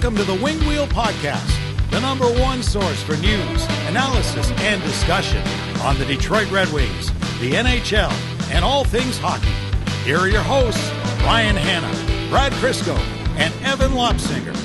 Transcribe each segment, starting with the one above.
Welcome to the Winged Wheel Podcast, the number one source for news, analysis, and discussion on the Detroit Red Wings, the NHL, and all things hockey. Here are your hosts, Ryan Hanna, Brad Crisco, and Evan Lopsinger.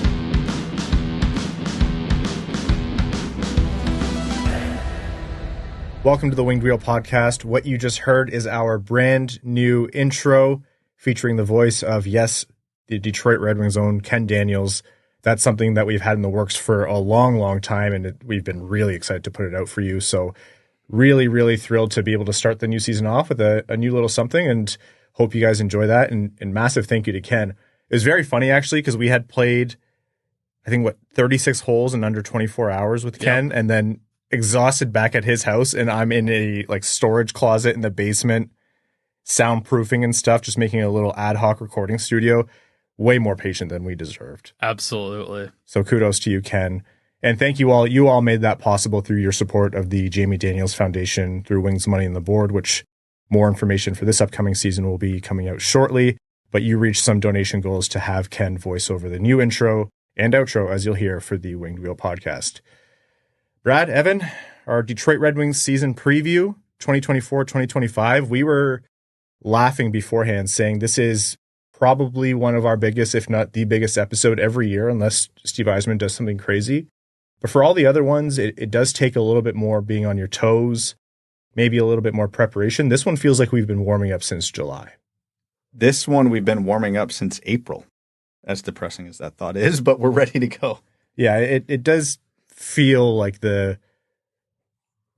Welcome to the Winged Wheel Podcast. What you just heard is our brand new intro featuring the voice of, yes, the Detroit Red Wings' own Ken Daniels. That's something that we've had in the works for a long, long time, and we've been really excited to put it out for you. So really, really thrilled to be able to start the new season off with a new little something, and hope you guys enjoy that. And massive thank you to Ken. It was very funny, actually, because we had played, I think, 36 holes in under 24 hours with Ken, and then exhausted back at his house, and I'm in a storage closet in the basement, soundproofing and stuff, just making a little ad hoc recording studio. Way more patient than we deserved. Absolutely. So kudos to you, Ken. And thank you all. You all made that possible through your support of the Jamie Daniels Foundation through Wings Money on the Board, which more information for this upcoming season will be coming out shortly. But you reached some donation goals to have Ken voice over the new intro and outro, as you'll hear, for the Winged Wheel Podcast. Brad, Evan, our Detroit Red Wings season preview, 2024-2025, we were laughing beforehand saying this is probably one of our biggest, if not the biggest episode every year, unless Steve Yzerman does something crazy. But for all the other ones, it does take a little bit more being on your toes, maybe a little bit more preparation. This one feels like we've been warming up since July. This one we've been warming up since April, as depressing as that thought is, but we're ready to go. Yeah, it does feel like the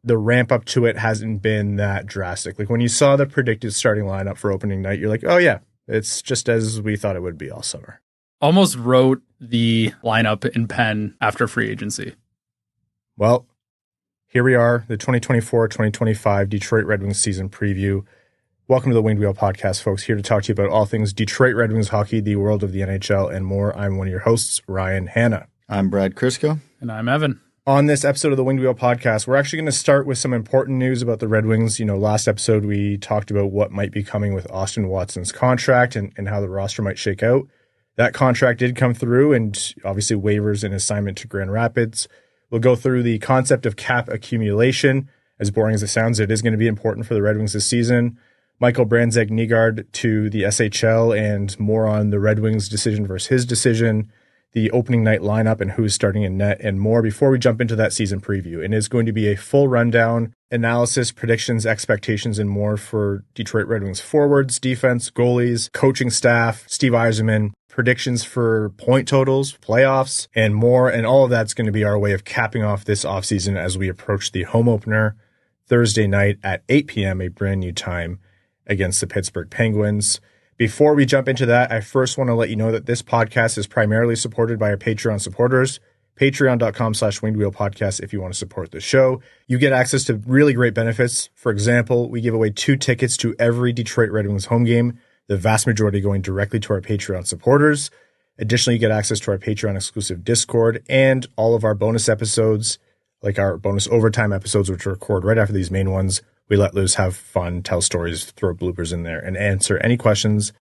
ramp up to it hasn't been that drastic. Like when you saw the predicted starting lineup for opening night, you're like, oh yeah, it's just as we thought it would be all summer. Almost wrote the lineup in pen after free agency. Well, here we are, the 2024-2025 Detroit Red Wings season preview. Welcome to the Winged Wheel Podcast, folks. Here to talk to you about all things Detroit Red Wings hockey, the world of the NHL, and more. I'm one of your hosts, Ryan Hanna. I'm Brad Crisco. And I'm Evan. On this episode of the Winged Wheel Podcast, we're actually going to start with some important news about the Red Wings. You know, last episode we talked about what might be coming with Austin Watson's contract and how the roster might shake out. That contract did come through, and obviously waivers and assignment to Grand Rapids. We'll go through the concept of cap accumulation. As boring as it sounds, it is going to be important for the Red Wings this season. Michael Brandsegg-Nygard to the SHL, and more on the Red Wings' decision versus his decision, the opening night lineup and who's starting in net, and more before we jump into that season preview. And it's going to be a full rundown, analysis, predictions, expectations, and more for Detroit Red Wings forwards, defense, goalies, coaching staff, Steve Yzerman, predictions for point totals, playoffs, and more. And all of that's going to be our way of capping off this offseason as we approach the home opener Thursday night at 8 p.m., a brand new time against the Pittsburgh Penguins. Before we jump into that, I first want to let you know that this podcast is primarily supported by our Patreon supporters. Patreon.com/wingedwheelpodcast if you want to support the show. You get access to really great benefits. For example, we give away 2 tickets to every Detroit Red Wings home game, the vast majority going directly to our Patreon supporters. Additionally, you get access to our Patreon exclusive Discord and all of our bonus episodes, like our bonus overtime episodes, which record right after these main ones. We let loose, have fun, tell stories, throw bloopers in there, and answer any questions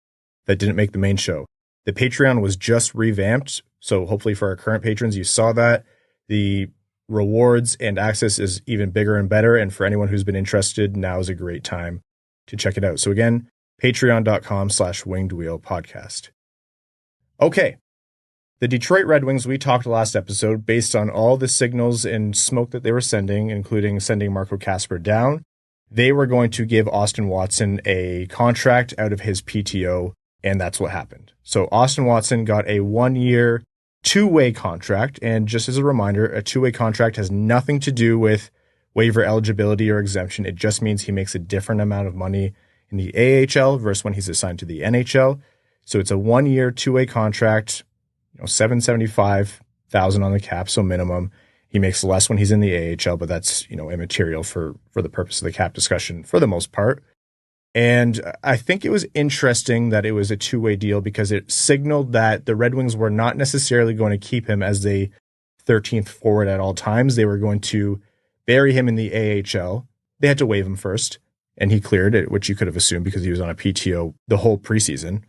that didn't make the main show. The Patreon was just revamped, so hopefully for our current patrons, you saw that. The rewards and access is even bigger and better, and for anyone who's been interested, now is a great time to check it out. So again, patreon.com/wingedwheelpodcast. Okay, the Detroit Red Wings, we talked last episode, based on all the signals and smoke that they were sending, including sending Marco Kasper down, they were going to give Austin Watson a contract out of his PTO, and that's what happened. So Austin Watson got a 1-year, 2-way contract, and just as a reminder, a 2-way contract has nothing to do with waiver eligibility or exemption. It just means he makes a different amount of money in the AHL versus when he's assigned to the NHL. So it's a 1-year, 2-way contract, $775,000 on the cap, so minimum. He makes less when he's in the AHL, but that's, immaterial for the purpose of the cap discussion for the most part. And I think it was interesting that it was a 2-way deal because it signaled that the Red Wings were not necessarily going to keep him as the 13th forward at all times. They were going to bury him in the AHL. They had to waive him first, and he cleared it, which you could have assumed because he was on a PTO the whole preseason,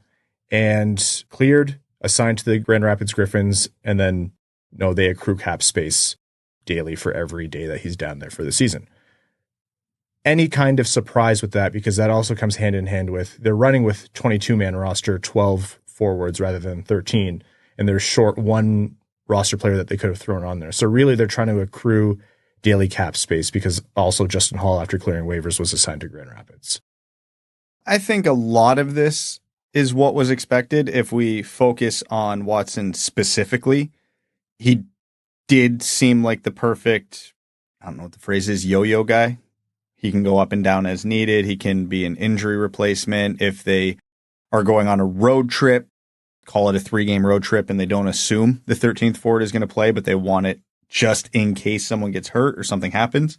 and cleared assigned to the Grand Rapids Griffins, and then they accrue cap space daily for every day that he's down there for the season. Any kind of surprise with that, because that also comes hand in hand with they're running with 22-man roster, 12 forwards rather than 13, and they're short one roster player that they could have thrown on there. So really they're trying to accrue daily cap space because also Justin Hall, after clearing waivers, was assigned to Grand Rapids. I think a lot of this is what was expected. If we focus on Watson specifically, he did seem like the perfect, I don't know what the phrase is, yo-yo guy. He can go up and down as needed. He can be an injury replacement. If they are going on a road trip, call it a 3-game road trip, and they don't assume the 13th forward is going to play, but they want it just in case someone gets hurt or something happens,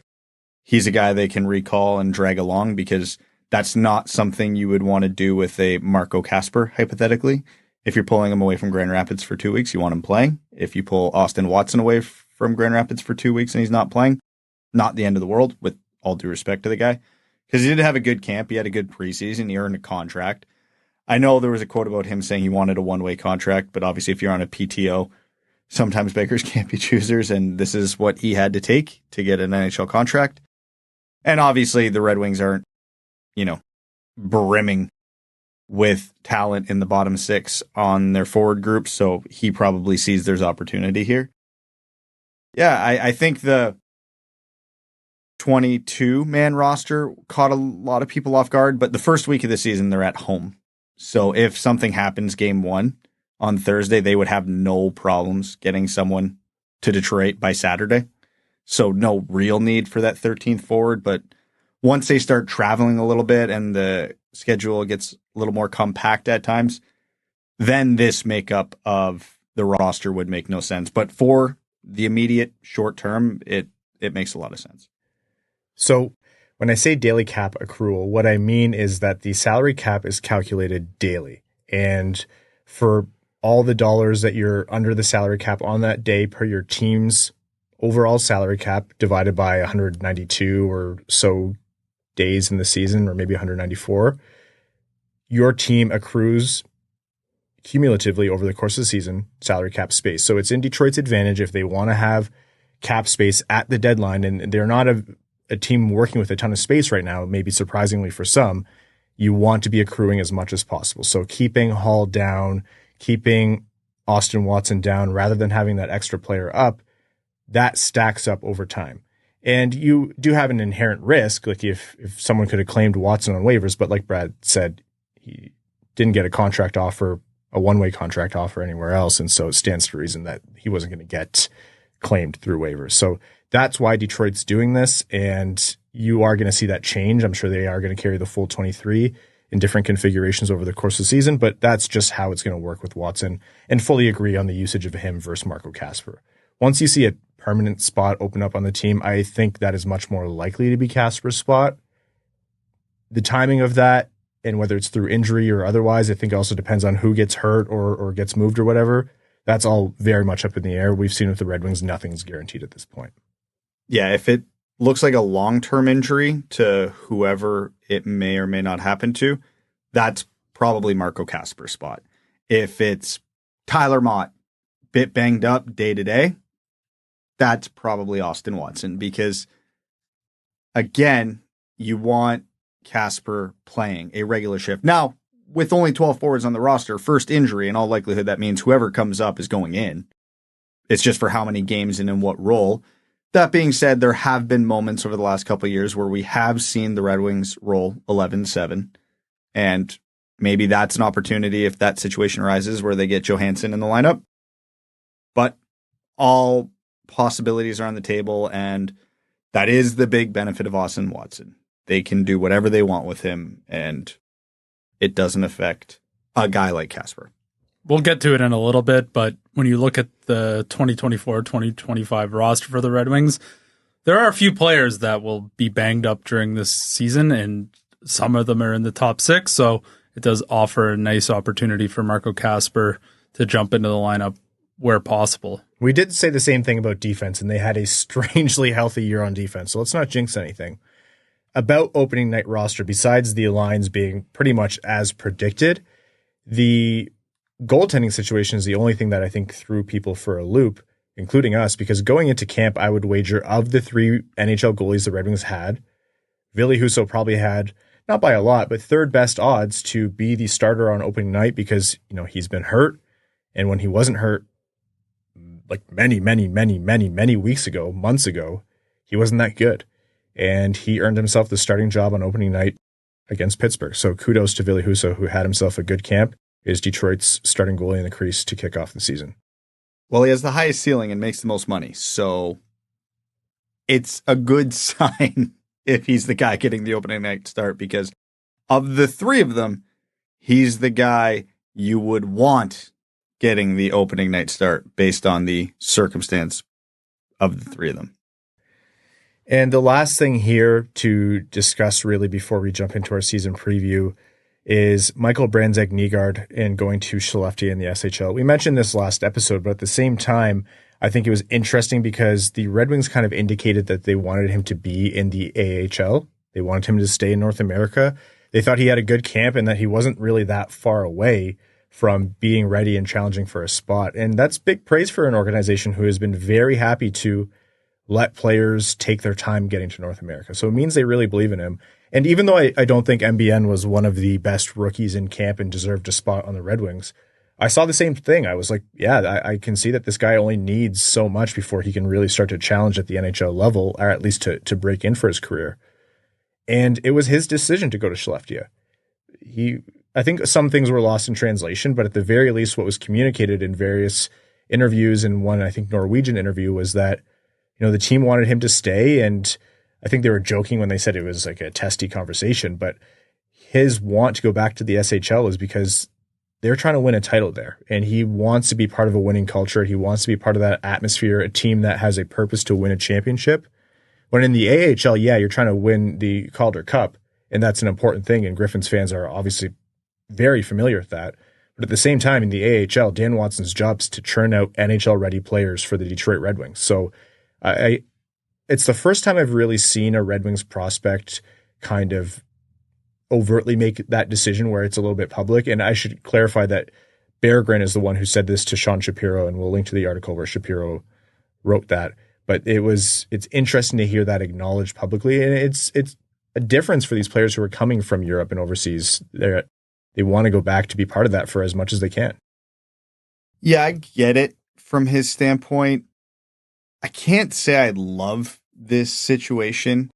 he's a guy they can recall and drag along, because that's not something you would want to do with a Marco Kasper, hypothetically. If you're pulling him away from Grand Rapids for 2 weeks, you want him playing. If you pull Austin Watson away from Grand Rapids for 2 weeks and he's not playing, not the end of the world, with all due respect to the guy, because he did have a good camp. He had a good preseason. He earned a contract. I know there was a quote about him saying he wanted a one-way contract, but obviously if you're on a PTO, sometimes beggars can't be choosers, and this is what he had to take to get an NHL contract. And obviously the Red Wings aren't, brimming with talent in the bottom 6 on their forward group, so he probably sees there's opportunity here. Yeah, I think the 22-man roster caught a lot of people off guard, but the first week of the season, they're at home. So if something happens game 1 on Thursday, they would have no problems getting someone to Detroit by Saturday. So no real need for that 13th forward, but once they start traveling a little bit and the schedule gets a little more compact at times, then this makeup of the roster would make no sense. But for the immediate short term, it makes a lot of sense. So when I say daily cap accrual, what I mean is that the salary cap is calculated daily. And for all the dollars that you're under the salary cap on that day per your team's overall salary cap divided by 192 or so days in the season, or maybe 194, your team accrues cumulatively over the course of the season salary cap space. So it's in Detroit's advantage if they want to have cap space at the deadline, and they're not a team working with a ton of space right now, maybe surprisingly for some. You want to be accruing as much as possible. So keeping Hall down, keeping Austin Watson down, rather than having that extra player up, that stacks up over time. And you do have an inherent risk, like if someone could have claimed Watson on waivers, but like Brad said, he didn't get a contract offer, a one-way contract offer anywhere else, and so it stands to reason that he wasn't going to get claimed through waivers. So that's why Detroit's doing this, and you are going to see that change. I'm sure they are going to carry the full 23 in different configurations over the course of the season, but that's just how it's going to work with Watson, and fully agree on the usage of him versus Marco Kasper. Once you see a permanent spot open up on the team, I think that is much more likely to be Kasper's spot. The timing of that, and whether it's through injury or otherwise, I think also depends on who gets hurt or gets moved or whatever. That's all very much up in the air. We've seen with the Red Wings, nothing's guaranteed at this point. Yeah, if it looks like a long-term injury to whoever it may or may not happen to, that's probably Marco Kasper's spot. If it's Tyler Motte, bit banged up day to day, that's probably Austin Watson, because, again, you want Kasper playing a regular shift. Now, with only 12 forwards on the roster, first injury, in all likelihood, that means whoever comes up is going in. It's just for how many games and in what role. That being said, there have been moments over the last couple of years where we have seen the Red Wings roll 11-7, and maybe that's an opportunity if that situation arises where they get Johansson in the lineup. But all possibilities are on the table, and that is the big benefit of Austin Watson. They can do whatever they want with him, and it doesn't affect a guy like Kasper. We'll get to it in a little bit, but when you look at the 2024-2025 roster for the Red Wings, there are a few players that will be banged up during this season, and some of them are in the top 6, so it does offer a nice opportunity for Marco Kasper to jump into the lineup where possible. We did say the same thing about defense, and they had a strangely healthy year on defense, so let's not jinx anything. About opening night roster, besides the lines being pretty much as predicted, the goaltending situation is the only thing that I think threw people for a loop, including us, because going into camp, I would wager of the 3 NHL goalies the Red Wings had, Ville Husso probably had, not by a lot, but third best odds to be the starter on opening night because, he's been hurt. And when he wasn't hurt, like many weeks ago, months ago, he wasn't that good. And he earned himself the starting job on opening night against Pittsburgh. So kudos to Ville Husso, who had himself a good camp, is Detroit's starting goalie in the crease to kick off the season. Well, he has the highest ceiling and makes the most money. So it's a good sign if he's the guy getting the opening night start, because of the 3 of them, he's the guy you would want getting the opening night start based on the circumstance of the 3 of them. And the last thing here to discuss really before we jump into our season preview is Michael Brandsegg-Nygard and going to Skellefteå in the SHL. We mentioned this last episode, but at the same time, I think it was interesting because the Red Wings kind of indicated that they wanted him to be in the AHL. They wanted him to stay in North America. They thought he had a good camp and that he wasn't really that far away from being ready and challenging for a spot. And that's big praise for an organization who has been very happy to let players take their time getting to North America. So it means they really believe in him. And even though I don't think MBN was one of the best rookies in camp and deserved a spot on the Red Wings, I saw the same thing. I was like, yeah, I can see that this guy only needs so much before he can really start to challenge at the NHL level, or at least to break in for his career. And it was his decision to go to Skellefteå. I think some things were lost in translation, but at the very least, what was communicated in various interviews, and one, I think, Norwegian interview, was that, the team wanted him to stay. And I think they were joking when they said it was like a testy conversation, but his want to go back to the SHL is because they're trying to win a title there. And he wants to be part of a winning culture. He wants to be part of that atmosphere, a team that has a purpose to win a championship. When in the AHL, yeah, you're trying to win the Calder Cup, and that's an important thing. And Griffins fans are obviously very familiar with that. But at the same time, in the AHL, Dan Watson's job is to churn out NHL-ready players for the Detroit Red Wings. So it's the first time I've really seen a Red Wings prospect kind of overtly make that decision where it's a little bit public. And I should clarify that Berggren is the one who said this to Sean Shapiro, and we'll link to the article where Shapiro wrote that. But it's interesting to hear that acknowledged publicly. And it's a difference for these players who are coming from Europe and overseas. They want to go back to be part of that for as much as they can. Yeah, I get it from his standpoint. I can't say I love this situation.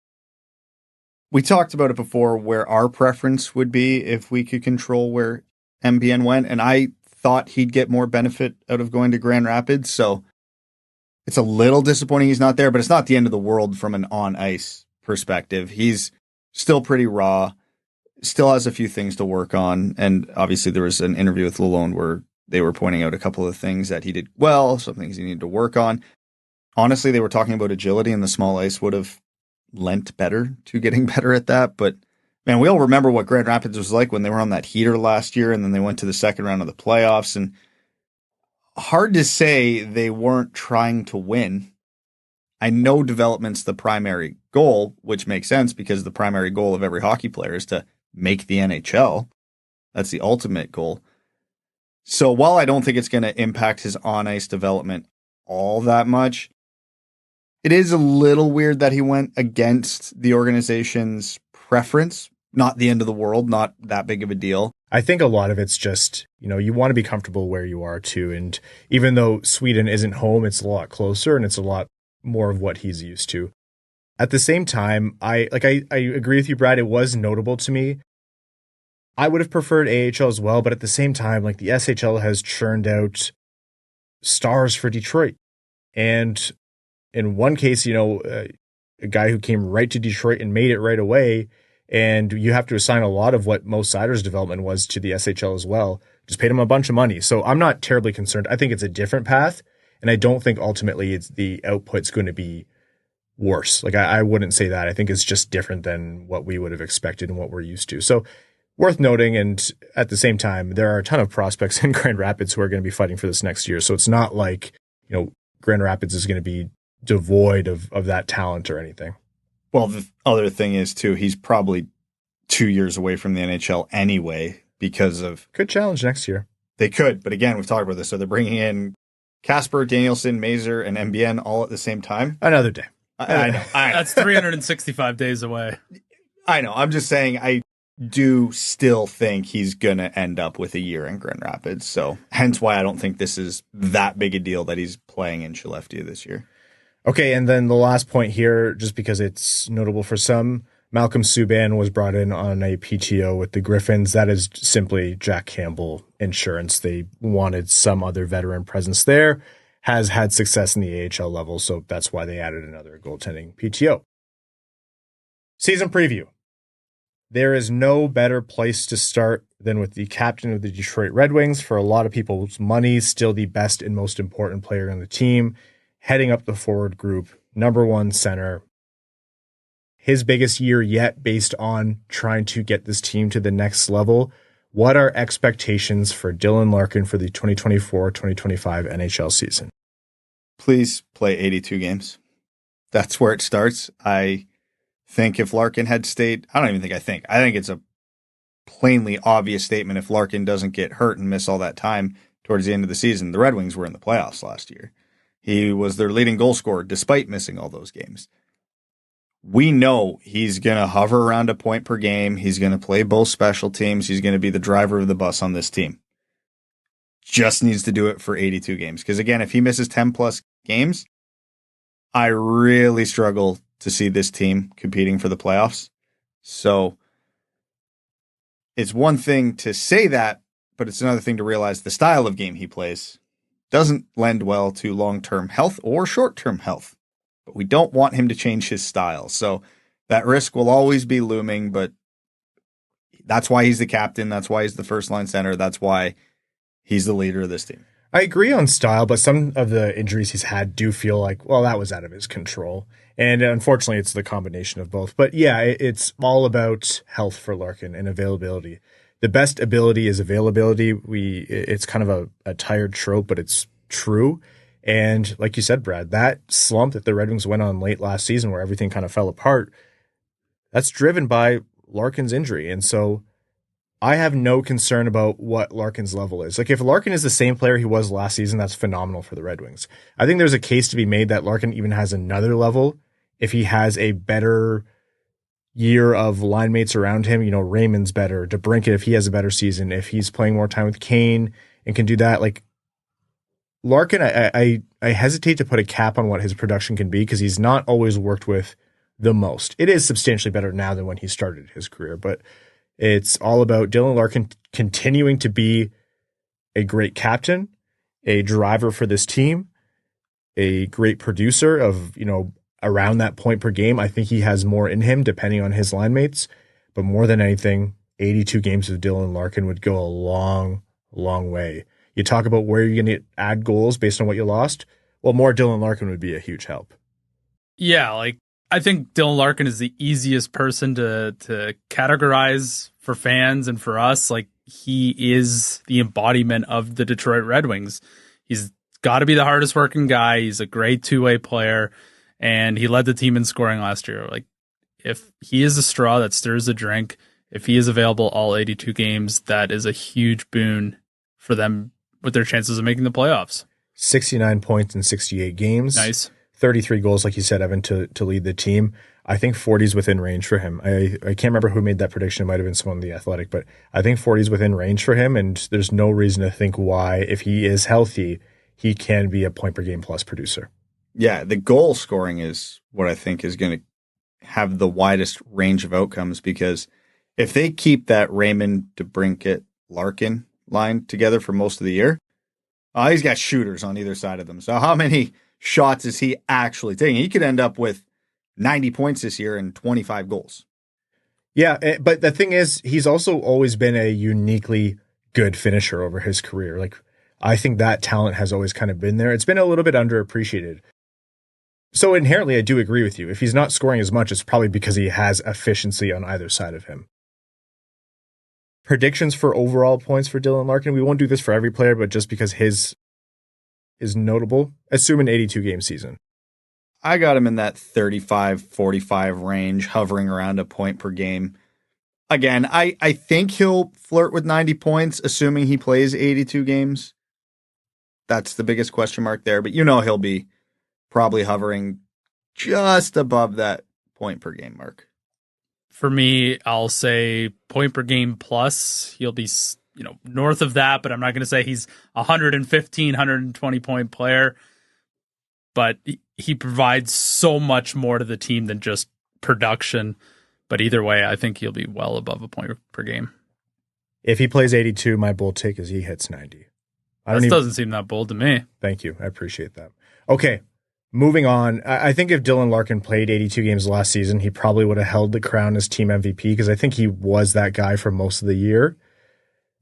We talked about it before where our preference would be if we could control where MBN went, and I thought he'd get more benefit out of going to Grand Rapids, so it's a little disappointing he's not there, but it's not the end of the world from an on-ice perspective. He's still pretty raw, still has a few things to work on, and obviously there was an interview with Lalonde where they were pointing out a couple of things that he did well, some things he needed to work on. Honestly, they were talking about agility, and the small ice would have lent better to getting better at that. But, man, we all remember what Grand Rapids was like when they were on that heater last year, and then they went to the second round of the playoffs. And hard to say they weren't trying to win. I know development's the primary goal, which makes sense because the primary goal of every hockey player is to make the NHL. That's the ultimate goal. So while I don't think it's going to impact his on-ice development all that much, it is a little weird that he went against the organization's preference. Not the end of the world, not that big of a deal. I think a lot of it's just, you want to be comfortable where you are too. And even though Sweden isn't home, it's a lot closer and it's a lot more of what he's used to. At the same time, I agree with you, Brad. It was notable to me. I would have preferred AHL as well, but at the same time, the SHL has churned out stars for Detroit. And in one case, a guy who came right to Detroit and made it right away, and you have to assign a lot of what Mo Seider's development was to the SHL as well. Just paid him a bunch of money. So I'm not terribly concerned. I think it's a different path, and I don't think ultimately the output's going to be worse. I wouldn't say that. I think it's just different than what we would have expected and what we're used to. So worth noting, and at the same time, there are a ton of prospects in Grand Rapids who are going to be fighting for this next year. So it's not like, Grand Rapids is going to be devoid of that talent or anything. Well, the other thing is, too, he's probably 2 years away from the NHL anyway because of... Could challenge next year. They could, but again, we've talked about this. So they're bringing in Kasper, Danielson, Mazur, and MBN all at the same time. Another day. I know. That's 365 days away. I know. I'm just saying I do still think he's going to end up with a year in Grand Rapids. So hence why I don't think this is that big a deal that he's playing in Skellefteå this year. Okay, and then the last point here, just because it's notable for some, Malcolm Subban was brought in on a PTO with the Griffins. That is simply Jack Campbell insurance. They wanted some other veteran presence there, has had success in the AHL level, so that's why they added another goaltending PTO. Season preview. There is no better place to start than with the captain of the Detroit Red Wings. For a lot of people's money, still the best and most important player on the team, heading up the forward group, number one center. His biggest year yet based on trying to get this team to the next level. What are expectations for Dylan Larkin for the 2024-2025 NHL season? Please play 82 games. That's where it starts. I think if Larkin had stayed, I think it's a plainly obvious statement. If Larkin doesn't get hurt and miss all that time towards the end of the season, the Red Wings were in the playoffs last year. He was their leading goal scorer despite missing all those games. We know he's going to hover around a point per game. He's going to play both special teams. He's going to be the driver of the bus on this team. Just needs to do it for 82 games. Because again, if he misses 10 plus games, I really struggle to see this team competing for the playoffs. So it's one thing to say that, but it's another thing to realize the style of game he plays doesn't lend well to long-term health or short-term health. But we don't want him to change his style. So that risk will always be looming, but that's why he's the captain. That's why he's the first-line center. That's why he's the leader of this team. I agree on style, but some of the injuries he's had do feel like, well, that was out of his control. And unfortunately, it's the combination of both. But yeah, it's all about health for Larkin and availability. The best ability is availability. It's kind of a tired trope, but it's true. And like you said, Brad, that slump that the Red Wings went on late last season where everything kind of fell apart, that's driven by Larkin's injury. And so I have no concern about what Larkin's level is. Like if Larkin is the same player he was last season, that's phenomenal for the Red Wings. I think there's a case to be made that Larkin even has another level if he has a better year of line mates around him. You know, Raymond's better, DeBrincat if he has a better season, if he's playing more time with Kane and can do that. Like Larkin, I hesitate to put a cap on what his production can be because he's not always worked with the most. It is substantially better now than when he started his career, but it's all about Dylan Larkin continuing to be a great captain, a driver for this team, a great producer of, around that point per game. I think he has more in him depending on his line mates, but more than anything, 82 games of Dylan Larkin would go a long, long way. You talk about where you're going to add goals based on what you lost. Well, more Dylan Larkin would be a huge help. Yeah, I think Dylan Larkin is the easiest person to categorize for fans and for us. He is the embodiment of the Detroit Red Wings. He's got to be the hardest working guy. He's a great two-way player, and he led the team in scoring last year. If he is a straw that stirs the drink, if he is available all 82 games, that is a huge boon for them with their chances of making the playoffs. 69 points in 68 games. Nice. 33 goals, like you said, Evan, to lead the team. I think 40 is within range for him. I can't remember who made that prediction. It might have been someone on The Athletic, but I think 40 is within range for him, and there's no reason to think why, if he is healthy, he can be a point per game plus producer. Yeah, the goal scoring is what I think is going to have the widest range of outcomes, because if they keep that Raymond, DeBrincat, Larkin line together for most of the year, he's got shooters on either side of them. So how many shots is he actually taking? He could end up with 90 points this year and 25 goals. Yeah, but the thing is, he's also always been a uniquely good finisher over his career. I think that talent has always kind of been there. It's been a little bit underappreciated. So inherently, I do agree with you. If he's not scoring as much, it's probably because he has efficiency on either side of him. Predictions for overall points for Dylan Larkin. We won't do this for every player, but just because his is notable, assume an 82-game season. I got him in that 35-45 range, hovering around a point per game. Again, I think he'll flirt with 90 points, assuming he plays 82 games. That's the biggest question mark there. But he'll be probably hovering just above that point per game mark. For me, I'll say point per game plus. He'll be, north of that, but I'm not going to say he's 115, 120 point player. But he provides so much more to the team than just production. But either way, I think he'll be well above a point per game. If he plays 82, my bold take is he hits 90. Doesn't seem that bold to me. Thank you. I appreciate that. Okay, moving on. I think if Dylan Larkin played 82 games last season, he probably would have held the crown as team MVP because I think he was that guy for most of the year.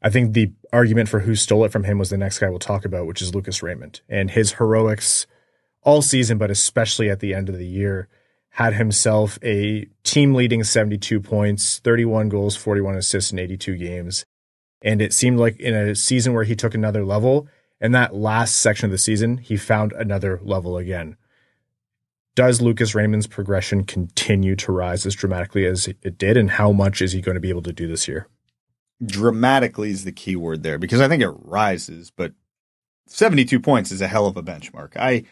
I think the argument for who stole it from him was the next guy we'll talk about, which is Lucas Raymond. And his heroics all season, but especially at the end of the year, had himself a team-leading 72 points, 31 goals, 41 assists in 82 games. And it seemed like in a season where he took another level, in that last section of the season, he found another level again. Does Lucas Raymond's progression continue to rise as dramatically as it did, and how much is he going to be able to do this year? Dramatically is the key word there, because I think it rises, but 72 points is a hell of a benchmark. I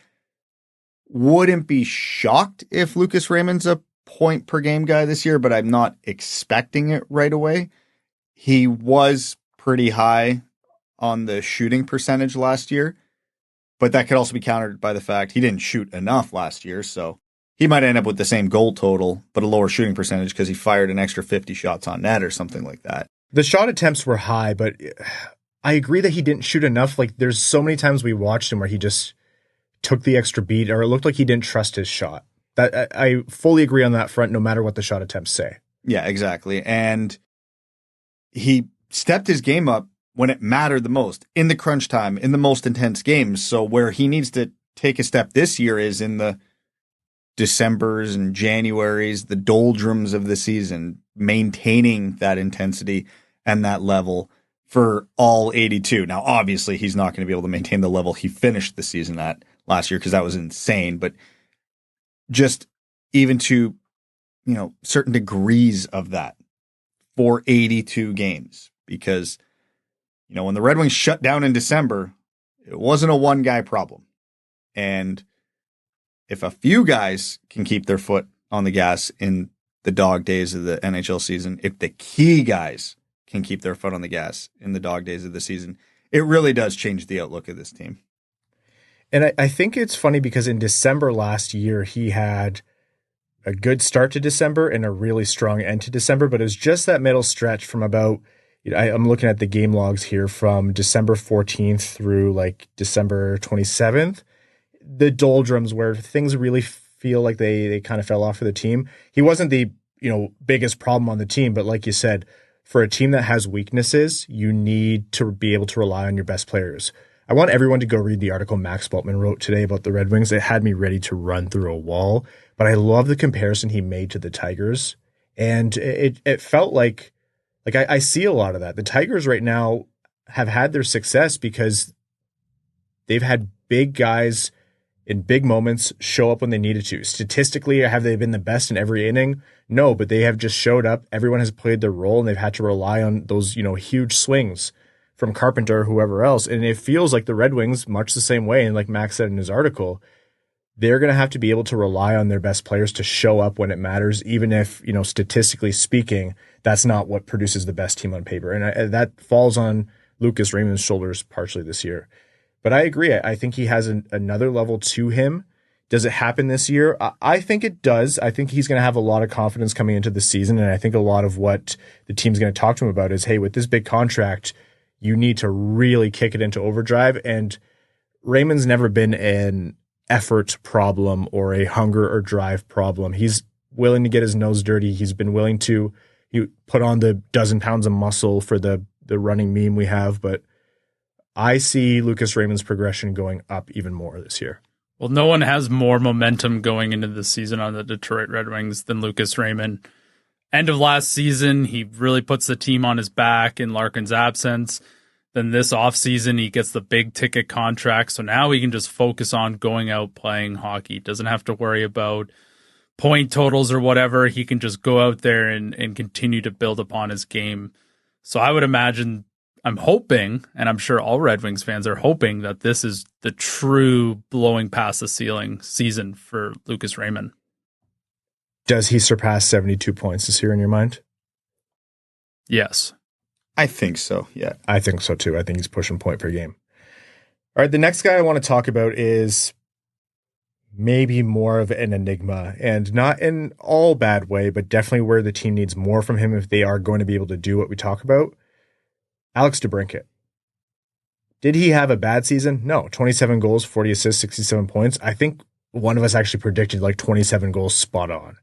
wouldn't be shocked if Lucas Raymond's a point per game guy this year, but I'm not expecting it right away. He was pretty high on the shooting percentage last year, but that could also be countered by the fact he didn't shoot enough last year, so he might end up with the same goal total, but a lower shooting percentage because he fired an extra 50 shots on net or something like that. The shot attempts were high, but I agree that he didn't shoot enough. Like, there's so many times we watched him where he just took the extra beat, or it looked like he didn't trust his shot. That I fully agree on that front, no matter what the shot attempts say. Yeah, exactly. And he stepped his game up when it mattered the most, in the crunch time, in the most intense games. So where he needs to take a step this year is in the Decembers and Januaries, the doldrums of the season, maintaining that intensity and that level for all 82. Now, obviously, he's not going to be able to maintain the level he finished the season at last year because that was insane. But just even to, certain degrees of that for 82 games, because, when the Red Wings shut down in December, it wasn't a one-guy problem. And if a few guys can keep their foot on the gas in the dog days of the NHL season, if the key guys can keep their foot on the gas in the dog days of the season, it really does change the outlook of this team. And I think it's funny because in December last year, he had a good start to December and a really strong end to December, but it was just that middle stretch from about, I'm looking at the game logs here from December 14th through like December 27th, the doldrums where things really feel like they kind of fell off for the team. He wasn't the, biggest problem on the team, but like you said, for a team that has weaknesses, you need to be able to rely on your best players. I want everyone to go read the article Max Bultman wrote today about the Red Wings. It had me ready to run through a wall, but I love the comparison he made to the Tigers. And it felt like I see a lot of that. The Tigers right now have had their success because they've had big guys in big moments show up when they needed to. Statistically, have they been the best in every inning? No, but they have just showed up. Everyone has played their role, and they've had to rely on those, huge swings from Carpenter or whoever else. And it feels like the Red Wings, much the same way, and like Max said in his article, they're going to have to be able to rely on their best players to show up when it matters, even if, statistically speaking, that's not what produces the best team on paper. And that falls on Lucas Raymond's shoulders partially this year. But I agree. I think he has another level to him. Does it happen this year? I think it does. I think he's going to have a lot of confidence coming into the season. And I think a lot of what the team's going to talk to him about is, hey, with this big contract, you need to really kick it into overdrive. And Raymond's never been an effort problem or a hunger or drive problem. He's willing to get his nose dirty. He's been willing to put on the dozen pounds of muscle for the running meme we have. But I see Lucas Raymond's progression going up even more this year. Well, no one has more momentum going into the season on the Detroit Red Wings than Lucas Raymond. End of last season, he really puts the team on his back in Larkin's absence. Then this offseason, he gets the big ticket contract. So now he can just focus on going out playing hockey. Doesn't have to worry about point totals or whatever, he can just go out there and continue to build upon his game. So I would imagine, I'm hoping, and I'm sure all Red Wings fans are hoping, that this is the true blowing past the ceiling season for Lucas Raymond. Does he surpass 72 points this year in your mind? Yes. I think so, yeah. I think so too. I think he's pushing point per game. All right, the next guy I want to talk about is maybe more of an enigma, and not in all bad way, but definitely where the team needs more from him if they are going to be able to do what we talk about. Alex DeBrincat. Did he have a bad season? No. 27 goals, 40 assists, 67 points. I think one of us actually predicted like 27 goals spot on.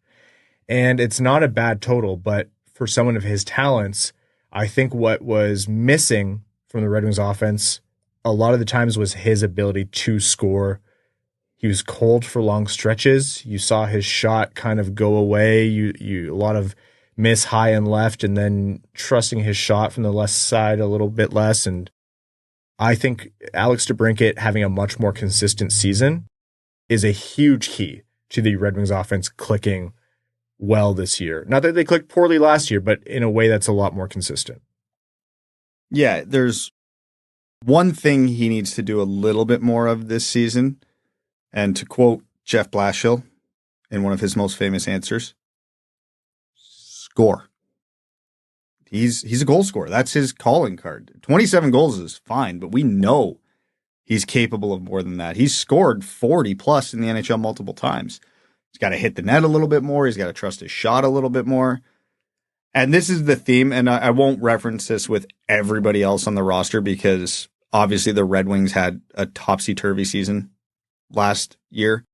And it's not a bad total, but for someone of his talents, I think what was missing from the Red Wings offense a lot of the times was his ability to score. He was cold for long stretches. You saw his shot kind of go away. You a lot of miss high and left, and then trusting his shot from the left side a little bit less. And I think Alex DeBrincat having a much more consistent season is a huge key to the Red Wings offense clicking well this year. Not that they clicked poorly last year, but in a way that's a lot more consistent. Yeah, there's one thing he needs to do a little bit more of this season. And to quote Jeff Blashill in one of his most famous answers, score. He's a goal scorer. That's his calling card. 27 goals is fine, but we know he's capable of more than that. He's scored 40 plus in the NHL multiple times. He's got to hit the net a little bit more. He's got to trust his shot a little bit more. And this is the theme, and I won't reference this with everybody else on the roster because obviously the Red Wings had a topsy-turvy season last year.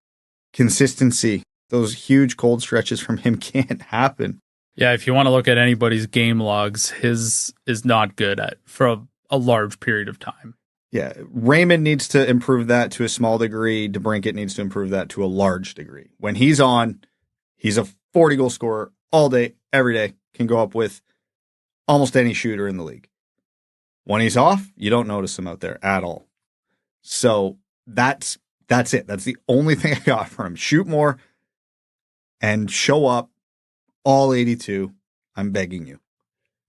Consistency, those huge cold stretches from him can't happen. Yeah, if you want to look at anybody's game logs, his is not good for a large period of time. Yeah, Raymond needs to improve that to a small degree. DeBrincat needs to improve that to a large degree. When he's on, he's a 40-goal scorer all day, every day, can go up with almost any shooter in the league. When he's off, you don't notice him out there at all. So that's it. That's the only thing I got for him. Shoot more and show up all 82. I'm begging you.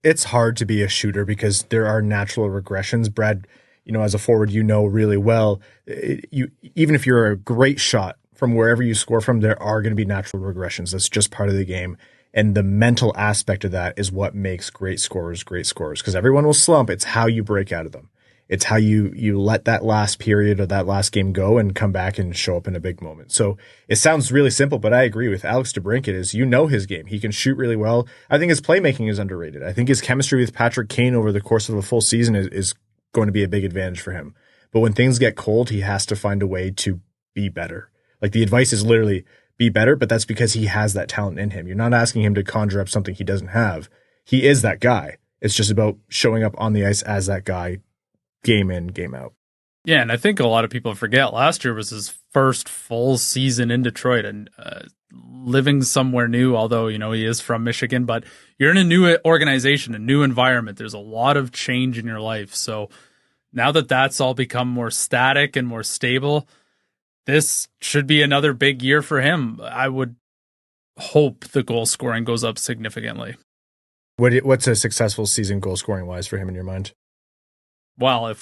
It's hard to be a shooter because there are natural regressions. Brad, as a forward, really well, even if you're a great shot from wherever you score from, there are going to be natural regressions. That's just part of the game. And the mental aspect of that is what makes great scorers because everyone will slump. It's how you break out of them. It's how you let that last period or that last game go and come back and show up in a big moment. So it sounds really simple, but I agree with Alex DeBrincat is his game. He can shoot really well. I think his playmaking is underrated. I think his chemistry with Patrick Kane over the course of a full season is going to be a big advantage for him. But when things get cold, he has to find a way to be better. Like the advice is literally be better, but that's because he has that talent in him. You're not asking him to conjure up something he doesn't have. He is that guy. It's just about showing up on the ice as that guy, game in, game out. Yeah, and I think a lot of people forget last year was his first full season in Detroit and living somewhere new, although, he is from Michigan, but you're in a new organization, a new environment. There's a lot of change in your life. So now that that's all become more static and more stable, this should be another big year for him. I would hope the goal scoring goes up significantly. What's a successful season goal scoring wise for him in your mind? Well,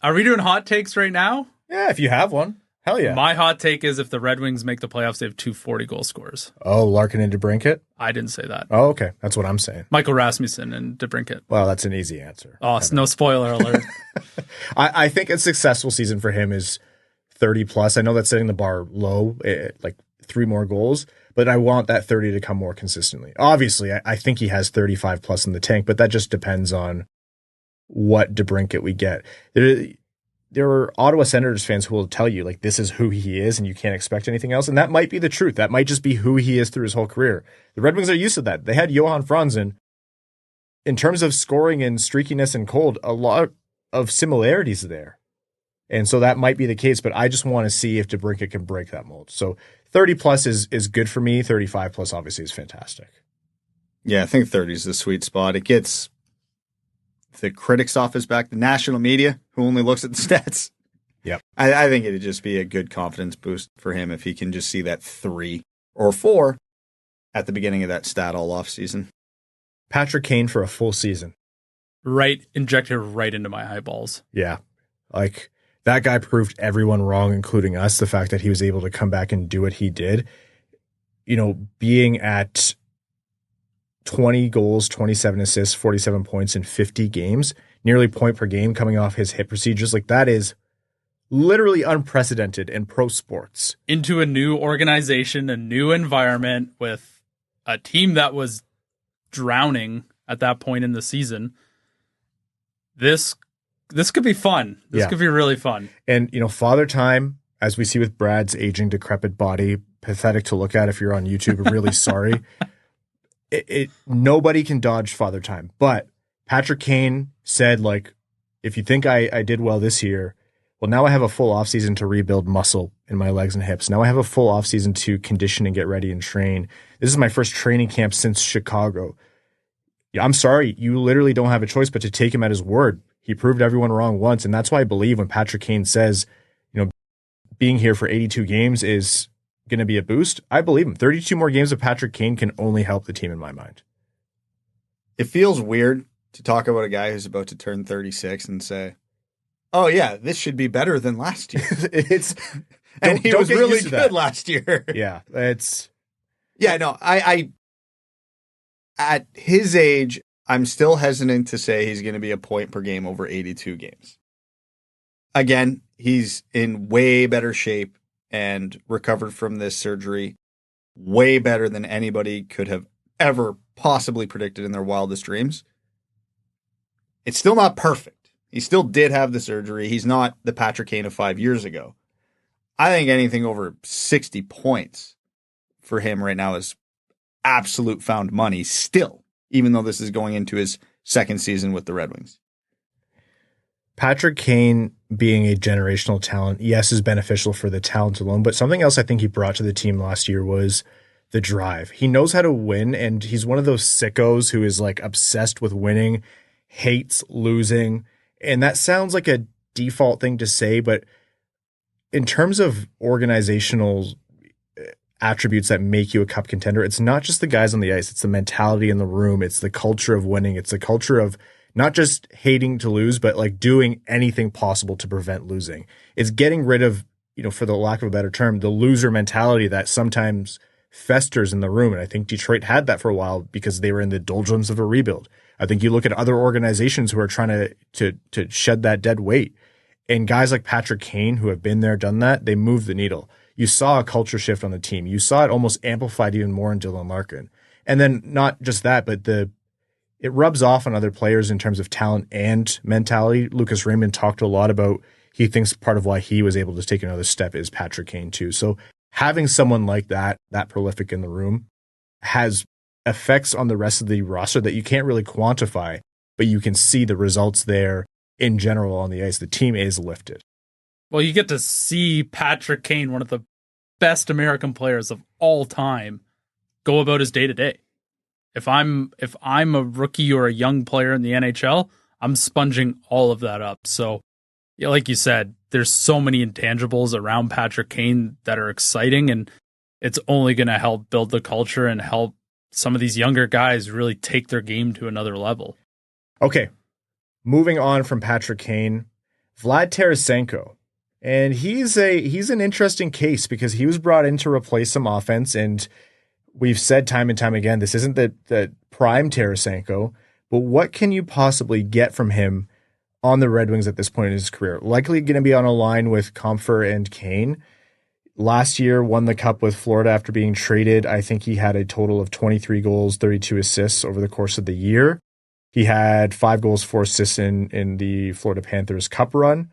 are we doing hot takes right now? Yeah, if you have one. Hell yeah. My hot take is if the Red Wings make the playoffs, they have 2 40-goal scorers. Oh, Larkin and DeBrincat? I didn't say that. Oh, okay. That's what I'm saying. Michael Rasmussen and DeBrincat. Well, that's an easy answer. Oh, it's no spoiler alert. I think a successful season for him is 30 plus. I know that's setting the bar low, like 3 more goals, but I want that 30 to come more consistently. Obviously, I think he has 35 plus in the tank, but that just depends on what DeBrincat we get. There are Ottawa Senators fans who will tell you, like, this is who he is and you can't expect anything else. And that might be the truth. That might just be who he is through his whole career. The Red Wings are used to that. They had Johan Franzen. In terms of scoring and streakiness and cold, a lot of similarities there. And so that might be the case, but I just want to see if DeBrincat can break that mold. So 30 plus is good for me. 35 plus obviously is fantastic. Yeah, I think 30 is the sweet spot. It gets the critics off his back, the national media, who only looks at the stats. Yep. I think it'd just be a good confidence boost for him if he can just see that 3 or 4 at the beginning of that stat all off season. Patrick Kane for a full season. Injected right into my eyeballs. Yeah. Like, that guy proved everyone wrong, including us. The fact that he was able to come back and do what he did, you know, being at 20 goals, 27 assists, 47 points in 50 games, nearly point per game coming off his hip procedures. Like, that is literally unprecedented in pro sports. Into a new organization, a new environment with a team that was drowning at that point in the season. This could be fun. This could be really fun. And, you know, Father Time, as we see with Brad's aging, decrepit body, pathetic to look at if you're on YouTube, really sorry. Nobody can dodge Father Time. But Patrick Kane said, like, if you think I did well this year, well, now I have a full offseason to rebuild muscle in my legs and hips. Now I have a full offseason to condition and get ready and train. This is my first training camp since Chicago. I'm sorry, you literally don't have a choice but to take him at his word. He proved everyone wrong once, and that's why I believe when Patrick Kane says, you know, being here for 82 games is going to be a boost, I believe him. 32 more games of Patrick Kane can only help the team in my mind. It feels weird to talk about a guy who's about to turn 36 and say, oh yeah, this should be better than last year. He was really good last year. Yeah, I at his age, I'm still hesitant to say he's going to be a point per game over 82 games. Again, he's in way better shape and recovered from this surgery way better than anybody could have ever possibly predicted in their wildest dreams. It's still not perfect. He still did have the surgery. He's not the Patrick Kane of 5 years ago. I think anything over 60 points for him right now is absolute found money still, even though this is going into his second season with the Red Wings. Patrick Kane being a generational talent, yes, is beneficial for the talent alone, but something else I think he brought to the team last year was the drive. He knows how to win, and he's one of those sickos who is like obsessed with winning, hates losing. And that sounds like a default thing to say, but in terms of organizational attributes that make you a cup contender, it's not just the guys on the ice. It's the mentality in the room. It's the culture of winning. It's the culture of not just hating to lose, but like doing anything possible to prevent losing. It's getting rid of, you know, for the lack of a better term, the loser mentality that sometimes festers in the room. And I think Detroit had that for a while because they were in the doldrums of a rebuild. I think you look at other organizations who are trying to shed that dead weight, and guys like Patrick Kane who have been there, done that, they move the needle. You saw a culture shift on the team. You saw it almost amplified even more in Dylan Larkin. And then not just that, but it rubs off on other players in terms of talent and mentality. Lucas Raymond talked a lot about, he thinks part of why he was able to take another step is Patrick Kane too. So having someone like that prolific in the room has effects on the rest of the roster that you can't really quantify, but you can see the results there in general on the ice. The team is lifted. Well, you get to see Patrick Kane, one of the best American players of all time, go about his day-to-day. If I'm a rookie or a young player in the NHL, I'm sponging all of that up. So, yeah, like you said, there's so many intangibles around Patrick Kane that are exciting, and it's only going to help build the culture and help some of these younger guys really take their game to another level. Okay, moving on from Patrick Kane, Vlad Tarasenko. And he's an interesting case because he was brought in to replace some offense, and we've said time and time again, this isn't the prime Tarasenko, but what can you possibly get from him on the Red Wings at this point in his career? Likely going to be on a line with Compher and Kane. Last year, won the Cup with Florida after being traded. I think he had a total of 23 goals, 32 assists over the course of the year. He had 5 goals, 4 assists in the Florida Panthers Cup run.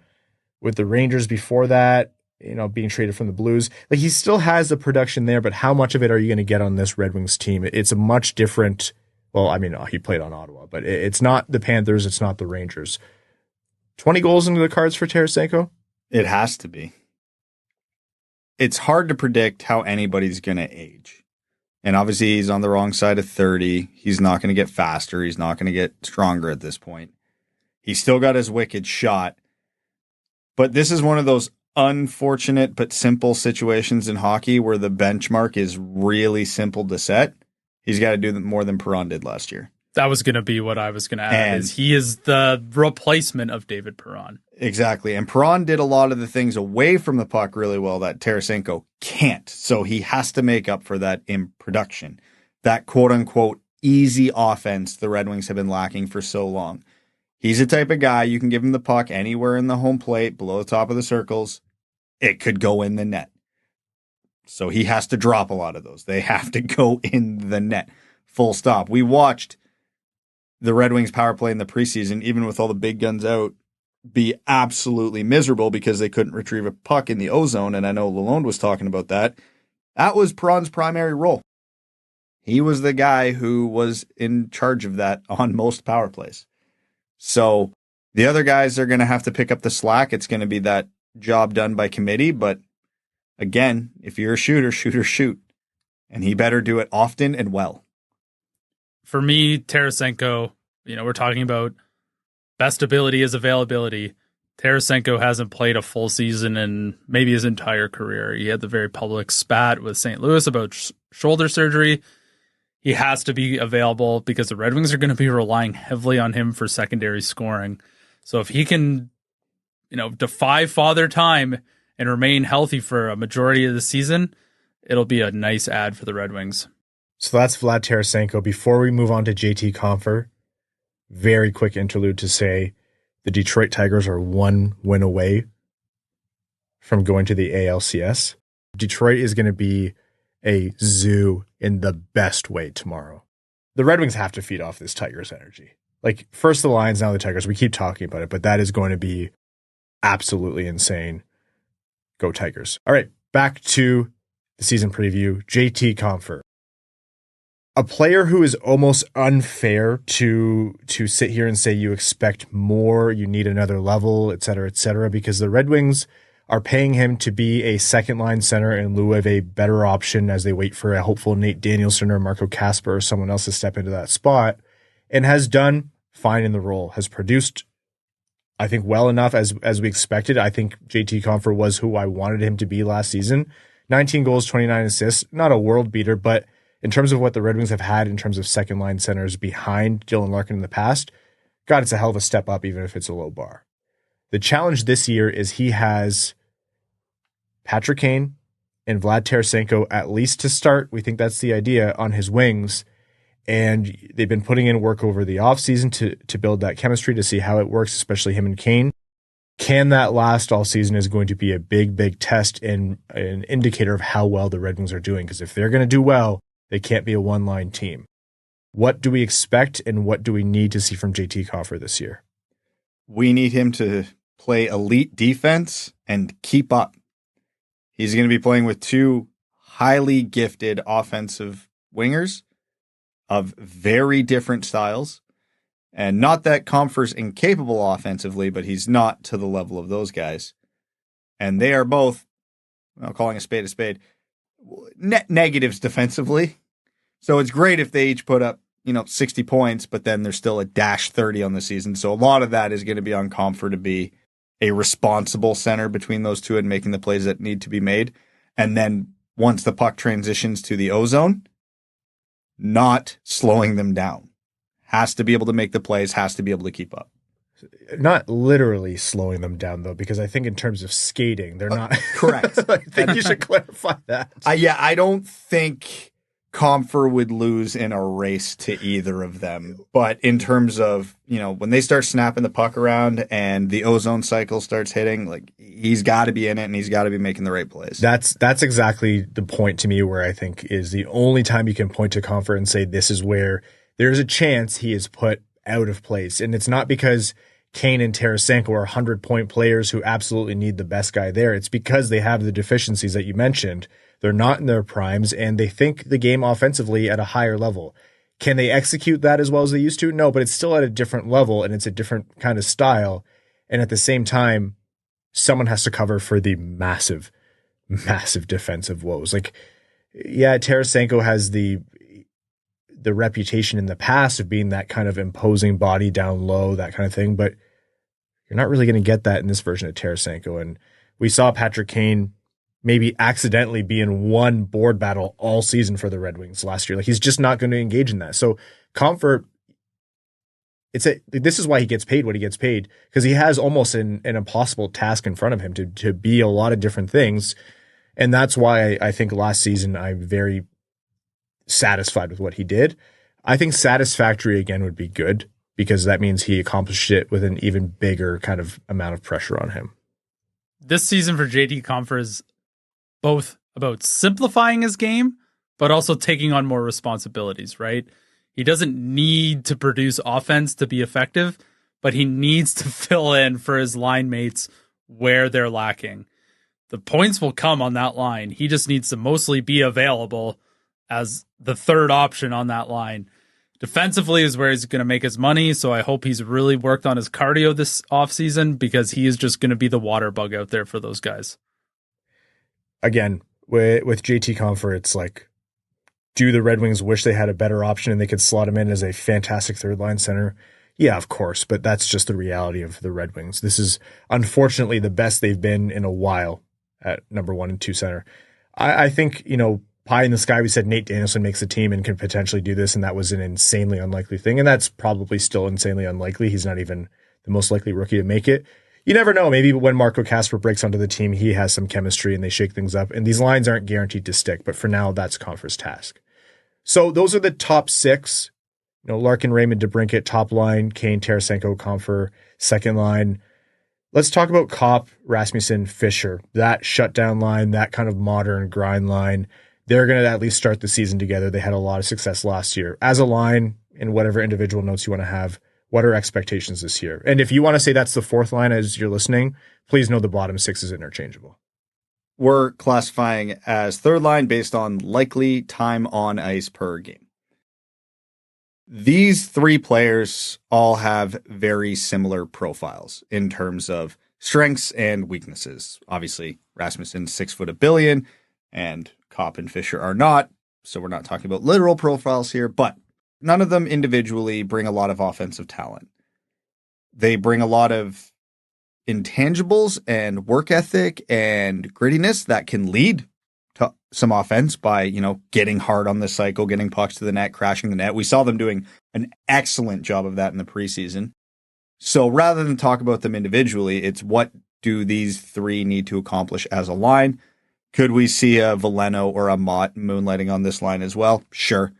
With the Rangers before that, you know, being traded from the Blues. Like, he still has the production there, but how much of it are you going to get on this Red Wings team? It's a much different, well, I mean, he played on Ottawa, but it's not the Panthers, it's not the Rangers. 20 goals into the cards for Tarasenko? It has to be. It's hard to predict how anybody's going to age. And obviously he's on the wrong side of 30. He's not going to get faster. He's not going to get stronger at this point. He's still got his wicked shot. But this is one of those unfortunate but simple situations in hockey where the benchmark is really simple to set. He's got to do more than Perron did last year. That was going to be what I was going to add. Is he is the replacement of David Perron. Exactly. And Perron did a lot of the things away from the puck really well that Tarasenko can't. So he has to make up for that in production. That quote-unquote easy offense the Red Wings have been lacking for so long. He's the type of guy you can give him the puck anywhere in the home plate, below the top of the circles. It could go in the net. So he has to drop a lot of those. They have to go in the net. Full stop. We watched the Red Wings power play in the preseason, even with all the big guns out, be absolutely miserable because they couldn't retrieve a puck in the O-zone. And I know Lalonde was talking about that. That was Perron's primary role. He was the guy who was in charge of that on most power plays. So the other guys are going to have to pick up the slack. It's going to be that job done by committee. But again, if you're a shooter, shoot. And he better do it often and well. For me, Tarasenko, we're talking about best ability is availability. Tarasenko hasn't played a full season in maybe his entire career. He had the very public spat with St. Louis about shoulder surgery. He has to be available because the Red Wings are going to be relying heavily on him for secondary scoring. So if he can, defy father time and remain healthy for a majority of the season, it'll be a nice add for the Red Wings. So that's Vlad Tarasenko. Before we move on to JT Compher, very quick interlude to say the Detroit Tigers are 1 win away from going to the ALCS. Detroit is going to be a zoo in the best way tomorrow. The Red Wings have to feed off this Tigers energy. Like, first the Lions, now the Tigers. We keep talking about it, but that is going to be absolutely insane. Go Tigers. All right, back to the season preview. JT Compher. A player who is almost unfair to sit here and say you expect more, you need another level, et cetera, because the Red Wings are paying him to be a second-line center in lieu of a better option as they wait for a hopeful Nate Danielson or Marco Kasper or someone else to step into that spot, and has done fine in the role, has produced, I think, well enough as we expected. I think JT Compher was who I wanted him to be last season. 19 goals, 29 assists, not a world beater, but in terms of what the Red Wings have had in terms of second-line centers behind Dylan Larkin in the past, God, it's a hell of a step up, even if it's a low bar. The challenge this year is he has Patrick Kane and Vlad Tarasenko, at least to start. We think that's the idea, on his wings. And they've been putting in work over the offseason to build that chemistry, to see how it works, especially him and Kane. Can that last all season is going to be a big, big test and an indicator of how well the Red Wings are doing. Because if they're going to do well, they can't be a one-line team. What do we expect and what do we need to see from JT Compher this year? We need him to play elite defense and keep up. He's going to be playing with two highly gifted offensive wingers of very different styles. And not that Compher's incapable offensively, but he's not to the level of those guys. And they are both, calling a spade, net negatives defensively. So it's great if they each put up, 60 points, but then there's still a -30 on the season. So a lot of that is going to be on Compher to be a responsible center between those two and making the plays that need to be made. And then once the puck transitions to the O-zone, not slowing them down. Has to be able to make the plays, has to be able to keep up. Not literally slowing them down, though, because I think in terms of skating, they're not. Correct. I think you should clarify that. I don't think Compher would lose in a race to either of them. But in terms of, when they start snapping the puck around and the O-zone cycle starts hitting, he's got to be in it and he's got to be making the right plays. That's exactly the point to me where I think is the only time you can point to Compher and say this is where there's a chance he is put out of place. And it's not because Kane and Tarasenko are 100-point players who absolutely need the best guy there. It's because they have the deficiencies that you mentioned. They're not in their primes, and they think the game offensively at a higher level. Can they execute that as well as they used to? No, but it's still at a different level, and it's a different kind of style. And at the same time, someone has to cover for the massive, massive defensive woes. Tarasenko has the reputation in the past of being that kind of imposing body down low, that kind of thing, but you're not really going to get that in this version of Tarasenko. And we saw Patrick Kane maybe accidentally be in one board battle all season for the Red Wings last year. Like, he's just not going to engage in that. So Compher, this is why he gets paid what he gets paid, because he has almost an impossible task in front of him to be a lot of different things. And that's why I think last season I'm very satisfied with what he did. I think satisfactory again would be good, because that means he accomplished it with an even bigger kind of amount of pressure on him. This season for JT Compher is both about simplifying his game, but also taking on more responsibilities, right? He doesn't need to produce offense to be effective, but he needs to fill in for his line mates where they're lacking. The points will come on that line. He just needs to mostly be available as the third option on that line. Defensively is where he's going to make his money, so I hope he's really worked on his cardio this offseason, because he is just going to be the water bug out there for those guys. Again, with JT Compher, it's like, do the Red Wings wish they had a better option and they could slot him in as a fantastic third-line center? Yeah, of course, but that's just the reality of the Red Wings. This is unfortunately the best they've been in a while at number 1 and 2 center. I think, pie in the sky, we said Nate Danielson makes the team and can potentially do this, and that was an insanely unlikely thing, and that's probably still insanely unlikely. He's not even the most likely rookie to make it. You never know. Maybe when Marco Kasper breaks onto the team, he has some chemistry and they shake things up, and these lines aren't guaranteed to stick, but for now, that's Compher's task. So those are the top 6. Larkin, Raymond, DeBrincat, top line, Kane, Tarasenko, Compher, second line. Let's talk about Copp, Rasmussen, Fischer, that shutdown line, that kind of modern grind line. They're going to at least start the season together. They had a lot of success last year. As a line, in whatever individual notes you want to have, what are expectations this year? And if you want to say that's the fourth line as you're listening, please know the bottom 6 is interchangeable. We're classifying as third line based on likely time on ice per game. These 3 players all have very similar profiles in terms of strengths and weaknesses. Obviously, Rasmussen 6'1" billion, and Copp and Fischer are not, so we're not talking about literal profiles here, but none of them individually bring a lot of offensive talent. They bring a lot of intangibles and work ethic and grittiness that can lead to some offense by, getting hard on the cycle, getting pucks to the net, crashing the net. We saw them doing an excellent job of that in the preseason. So rather than talk about them individually, it's what do these 3 need to accomplish as a line? Could we see a Veleno or a Motte moonlighting on this line as well? Sure.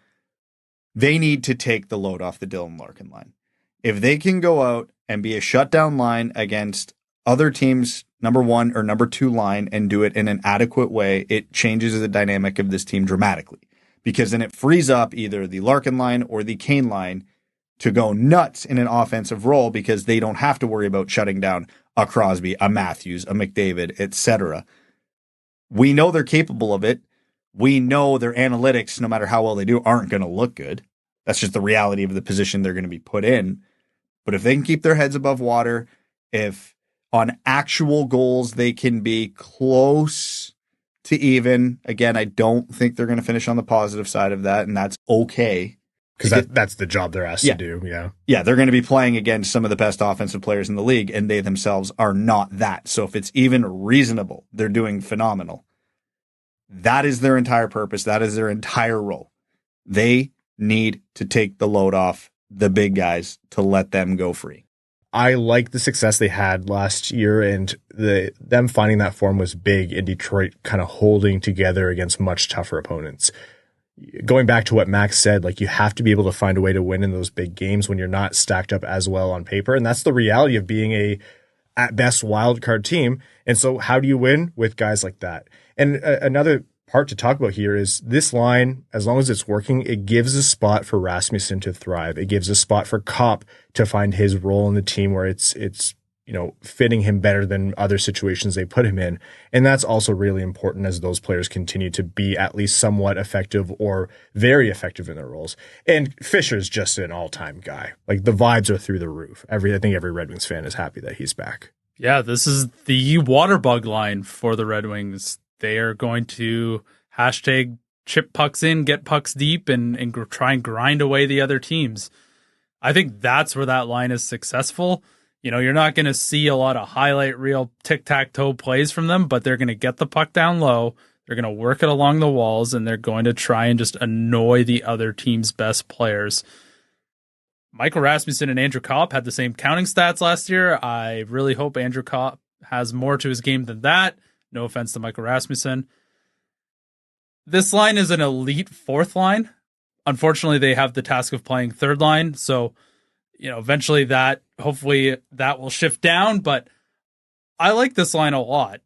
They need to take the load off the Dylan Larkin line. If they can go out and be a shutdown line against other teams' number 1 or number 2 line and do it in an adequate way, it changes the dynamic of this team dramatically. Because then it frees up either the Larkin line or the Kane line to go nuts in an offensive role, because they don't have to worry about shutting down a Crosby, a Matthews, a McDavid, etc. We know they're capable of it. We know their analytics, no matter how well they do, aren't going to look good. That's just the reality of the position they're going to be put in. But if they can keep their heads above water, if on actual goals they can be close to even, again, I don't think they're going to finish on the positive side of that, and that's okay. Because that's the job they're asked to do, Yeah, they're going to be playing against some of the best offensive players in the league, and they themselves are not that. So if it's even reasonable, they're doing phenomenal. That is their entire purpose. That is their entire role. They need to take the load off the big guys to let them go free. I like the success they had last year, and them finding that form was big in Detroit, kind of holding together against much tougher opponents. Going back to what Max said, like, you have to be able to find a way to win in those big games when you're not stacked up as well on paper. And that's the reality of being a, at best, wild card team. And so how do you win with guys like that? And another part to talk about here is this line, as long as it's working, it gives a spot for Rasmussen to thrive. It gives a spot for Copp to find his role in the team where it's fitting him better than other situations they put him in. And that's also really important as those players continue to be at least somewhat effective or very effective in their roles. And Fischer's just an all-time guy. Like, the vibes are through the roof. I think every Red Wings fan is happy that he's back. Yeah, this is the water bug line for the Red Wings. They are going to hashtag chip pucks in, get pucks deep, and try and grind away the other teams. I think that's where that line is successful. You're not going to see a lot of highlight reel tic-tac-toe plays from them, but they're going to get the puck down low. They're going to work it along the walls, and they're going to try and just annoy the other team's best players. Michael Rasmussen and Andrew Copp had the same counting stats last year. I really hope Andrew Copp has more to his game than that. No offense to Michael Rasmussen. This line is an elite fourth line. Unfortunately, they have the task of playing third line, so eventually hopefully that will shift down, but I like this line a lot.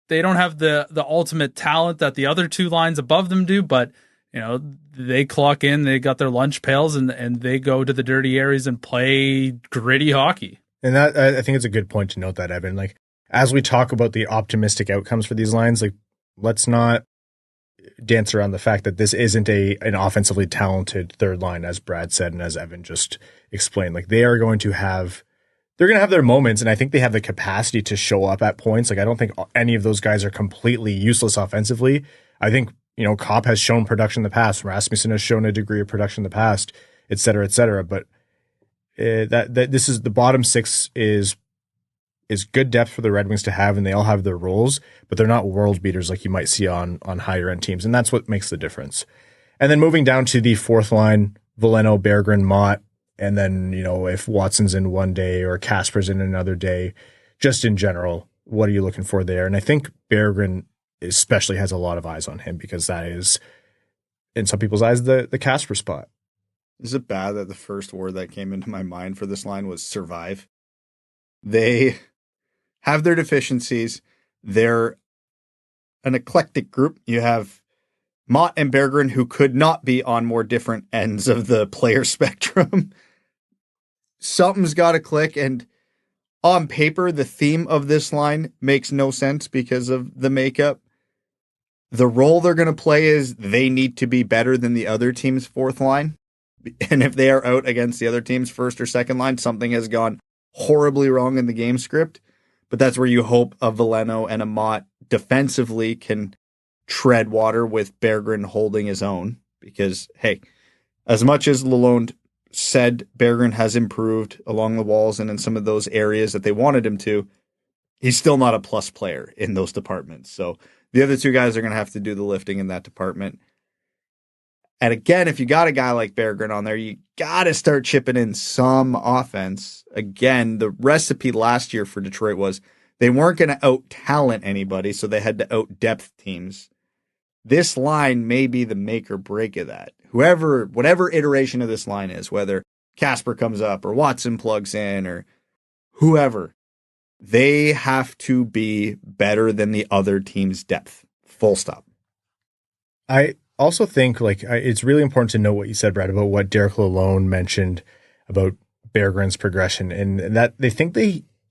They don't have the ultimate talent that the other two lines above them do, but they clock in, they got their lunch pails, and they go to the dirty areas and play gritty hockey. And that, I think it's a good point to note that, Evan. Like, as we talk about the optimistic outcomes for these lines, like, let's not dance around the fact that this isn't an offensively talented third line, as Brad said and as Evan just explained. Like, they're going to have their moments, and I think they have the capacity to show up at points. Like, I don't think any of those guys are completely useless offensively. I think Copp has shown production in the past. Rasmussen has shown a degree of production in the past, et cetera, et cetera. But that this is the bottom six is good depth for the Red Wings to have, and they all have their roles, but they're not world beaters like you might see on higher end teams, and that's what makes the difference. And then moving down to the fourth line, Veleno, Berggren, Motte, and then if Watson's in one day or Kasper's in another day, just in general, what are you looking for there? And I think Berggren especially has a lot of eyes on him because that is, in some people's eyes, the Kasper spot. Is it bad that the first word that came into my mind for this line was survive? They have their deficiencies. They're an eclectic group. You have Motte and Berggren, who could not be on more different ends of the player spectrum. Something's got to click, and on paper, the theme of this line makes no sense because of the makeup. The role they're going to play is they need to be better than the other team's fourth line. And if they are out against the other team's first or second line, something has gone horribly wrong in the game script. But that's where you hope a Veleno and a Motte defensively can tread water with Berggren holding his own. Because, hey, as much as Lalonde said Berggren has improved along the walls and in some of those areas that they wanted him to, he's still not a plus player in those departments. So the other two guys are going to have to do the lifting in that department. And again, if you got a guy like Berggren on there, you got to start chipping in some offense. Again, the recipe last year for Detroit was they weren't going to out-talent anybody, so they had to out-depth teams. This line may be the make or break of that. Whatever iteration of this line is, whether Kasper comes up or Watson plugs in or whoever, they have to be better than the other team's depth. Full stop. I also think it's really important to know what you said, Brad, about what Derek Lalonde mentioned about Berggren's progression, and that they think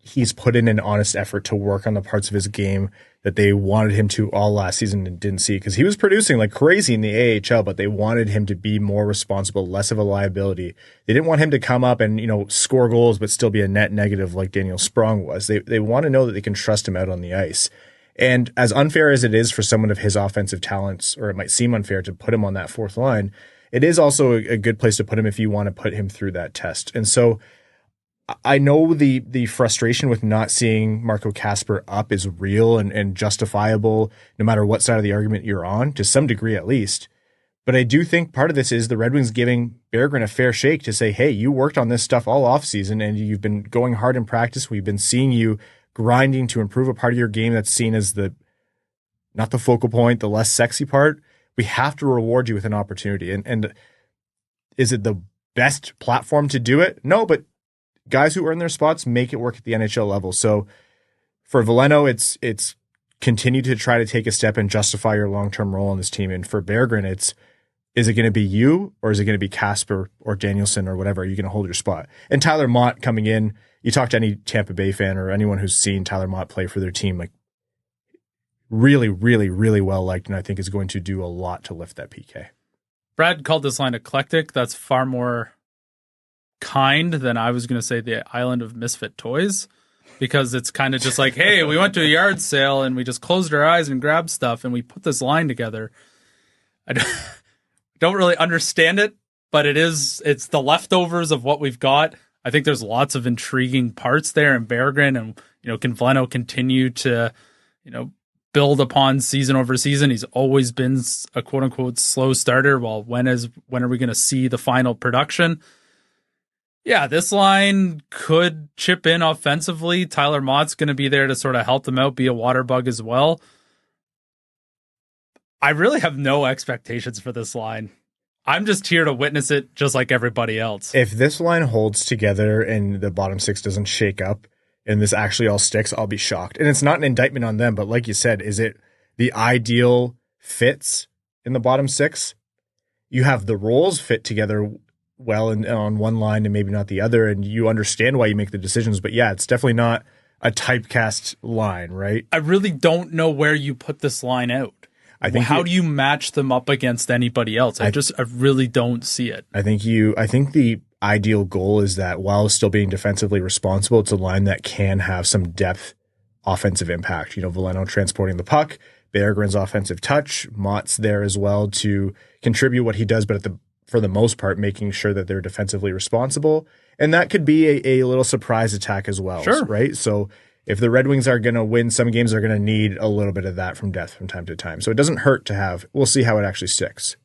he's put in an honest effort to work on the parts of his game that they wanted him to all last season and didn't see, because he was producing like crazy in the AHL, but they wanted him to be more responsible, less of a liability. They didn't want him to come up and score goals but still be a net negative like Daniel Sprong was. They want to know that they can trust him out on the ice. And as unfair as it is for someone of his offensive talents, or it might seem unfair to put him on that fourth line, it is also a good place to put him if you want to put him through that test. And so I know the frustration with not seeing Marco Kasper up is real and justifiable no matter what side of the argument you're on, to some degree at least. But I do think part of this is the Red Wings giving Berggren a fair shake to say, hey, you worked on this stuff all offseason and you've been going hard in practice. We've been seeing you grinding to improve a part of your game that's seen as not the focal point, the less sexy part. We have to reward you with an opportunity. And is it the best platform to do it? No, but guys who earn their spots make it work at the NHL level. So for Veleno, it's continue to try to take a step and justify your long-term role on this team. And for Berggren, is it going to be you, or is it going to be Kasper or Danielson or whatever? Are you going to hold your spot? And Tyler Motte coming in, you talk to any Tampa Bay fan or anyone who's seen Tyler Motte play for their team, like really, really, really well liked, and I think is going to do a lot to lift that PK. Brad called this line eclectic. That's far more kind than I was going to say the island of misfit toys, because it's kind of just like, hey, we went to a yard sale and we just closed our eyes and grabbed stuff and we put this line together. I don't really understand it, but it's the leftovers of what we've got. I think there's lots of intriguing parts there in Berggren, and can Veleno continue to build upon season over season? He's always been a quote unquote slow starter. Well, when are we going to see the final production? Yeah, this line could chip in offensively. Tyler Motte's going to be there to sort of help them out, be a water bug as well. I really have no expectations for this line. I'm just here to witness it just like everybody else. If this line holds together and the bottom six doesn't shake up and this actually all sticks, I'll be shocked. And it's not an indictment on them, but like you said, is it the ideal fits in the bottom six? You have the roles fit together well and on one line and maybe not the other, and you understand why you make the decisions. But yeah, it's definitely not a typecast line, right? I really don't know where you put this line out. How do you match them up against anybody else? I really don't see it. I think the ideal goal is that while still being defensively responsible, it's a line that can have some depth offensive impact. Veleno transporting the puck, Berggren's offensive touch, Motte's there as well to contribute what he does, but for the most part, making sure that they're defensively responsible. And that could be a little surprise attack as well. Sure. Right? So if the Red Wings are going to win, some games are going to need a little bit of that from depth from time to time. So it doesn't hurt to have. We'll see how it actually sticks.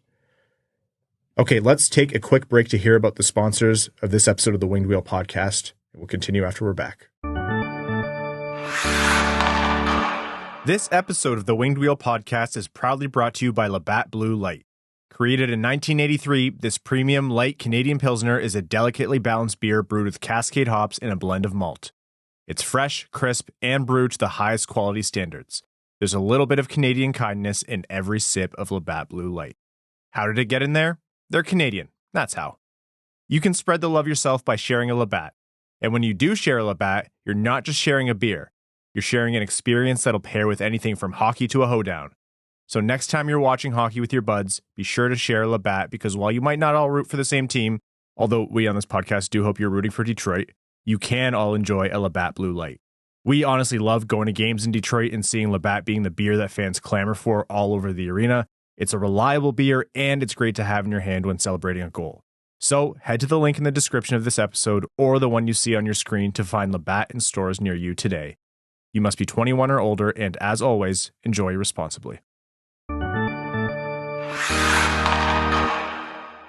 Okay, let's take a quick break to hear about the sponsors of this episode of the Winged Wheel podcast. We'll continue after we're back. This episode of the Winged Wheel podcast is proudly brought to you by Labatt Blue Light. Created in 1983, this premium light Canadian Pilsner is a delicately balanced beer brewed with Cascade hops and a blend of malt. It's fresh, crisp, and brewed to the highest quality standards. There's a little bit of Canadian kindness in every sip of Labatt Blue Light. How did it get in there? They're Canadian. That's how. You can spread the love yourself by sharing a Labatt. And when you do share a Labatt, you're not just sharing a beer. You're sharing an experience that'll pair with anything from hockey to a hoedown. So next time you're watching hockey with your buds, be sure to share a Labatt, because while you might not all root for the same team, although we on this podcast do hope you're rooting for Detroit, you can all enjoy a Labatt Blue Light. We honestly love going to games in Detroit and seeing Labatt being the beer that fans clamor for all over the arena. It's a reliable beer, and it's great to have in your hand when celebrating a goal. So head to the link in the description of this episode or the one you see on your screen to find Labatt in stores near you today. You must be 21 or older, and as always, enjoy responsibly.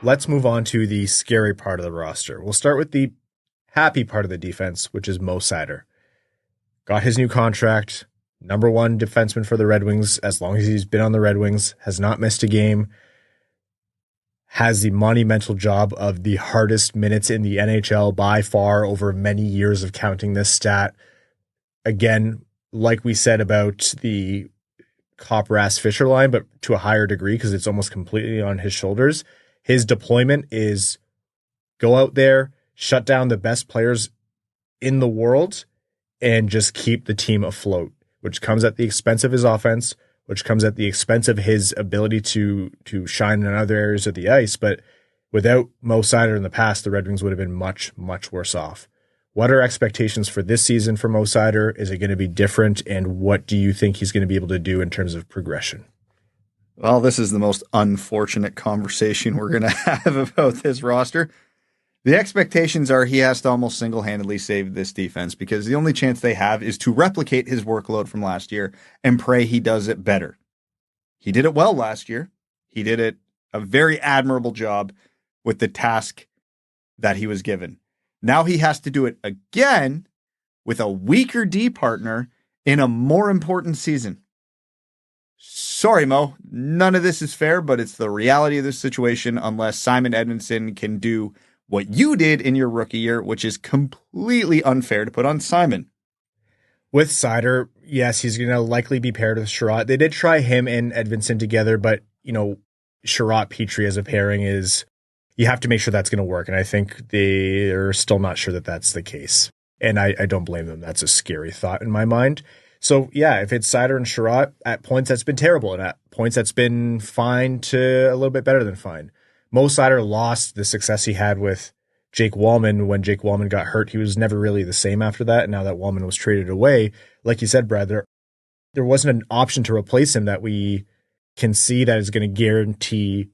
Let's move on to the scary part of the roster. We'll start with the happy part of the defense, which is Mo Seider. Got his new contract, number one defenseman for the Red Wings as long as he's been on the Red Wings, has not missed a game, has the monumental job of the hardest minutes in the NHL by far over many years of counting this stat. Again, like we said about the Copp, Fischer line, but to a higher degree because it's almost completely on his shoulders. His deployment is go out there, shut down the best players in the world, and just keep the team afloat, which comes at the expense of his offense, which comes at the expense of his ability to shine in other areas of the ice. But without Mo Seider in the past, the Red Wings would have been much, much worse off. What are expectations for this season for Mo Seider? Is it going to be different? And what do you think he's going to be able to do in terms of progression? Well, this is the most unfortunate conversation we're going to have about this roster. The expectations are he has to almost single-handedly save this defense because the only chance they have is to replicate his workload from last year and pray he does it better. He did it well last year. He did it a very admirable job with the task that he was given. Now he has to do it again with a weaker D partner in a more important season. Sorry, Mo. None of this is fair, but it's the reality of this situation unless Simon Edvinsson can do what you did in your rookie year, which is completely unfair to put on Simon. With Seider, yes, he's going to likely be paired with Chiarot. They did try him and Edvinsson together, but, Chiarot Petry as a pairing is, you have to make sure that's going to work. And I think they're still not sure that that's the case. And I don't blame them. That's a scary thought in my mind. So, yeah, if it's Seider and Chiarot, at points that's been terrible, and at points that's been fine to a little bit better than fine. Mo Seider lost the success he had with Jake Walman. When Jake Walman got hurt, he was never really the same after that. And now that Walman was traded away, like you said, Brad, there wasn't an option to replace him that we can see that is going to guarantee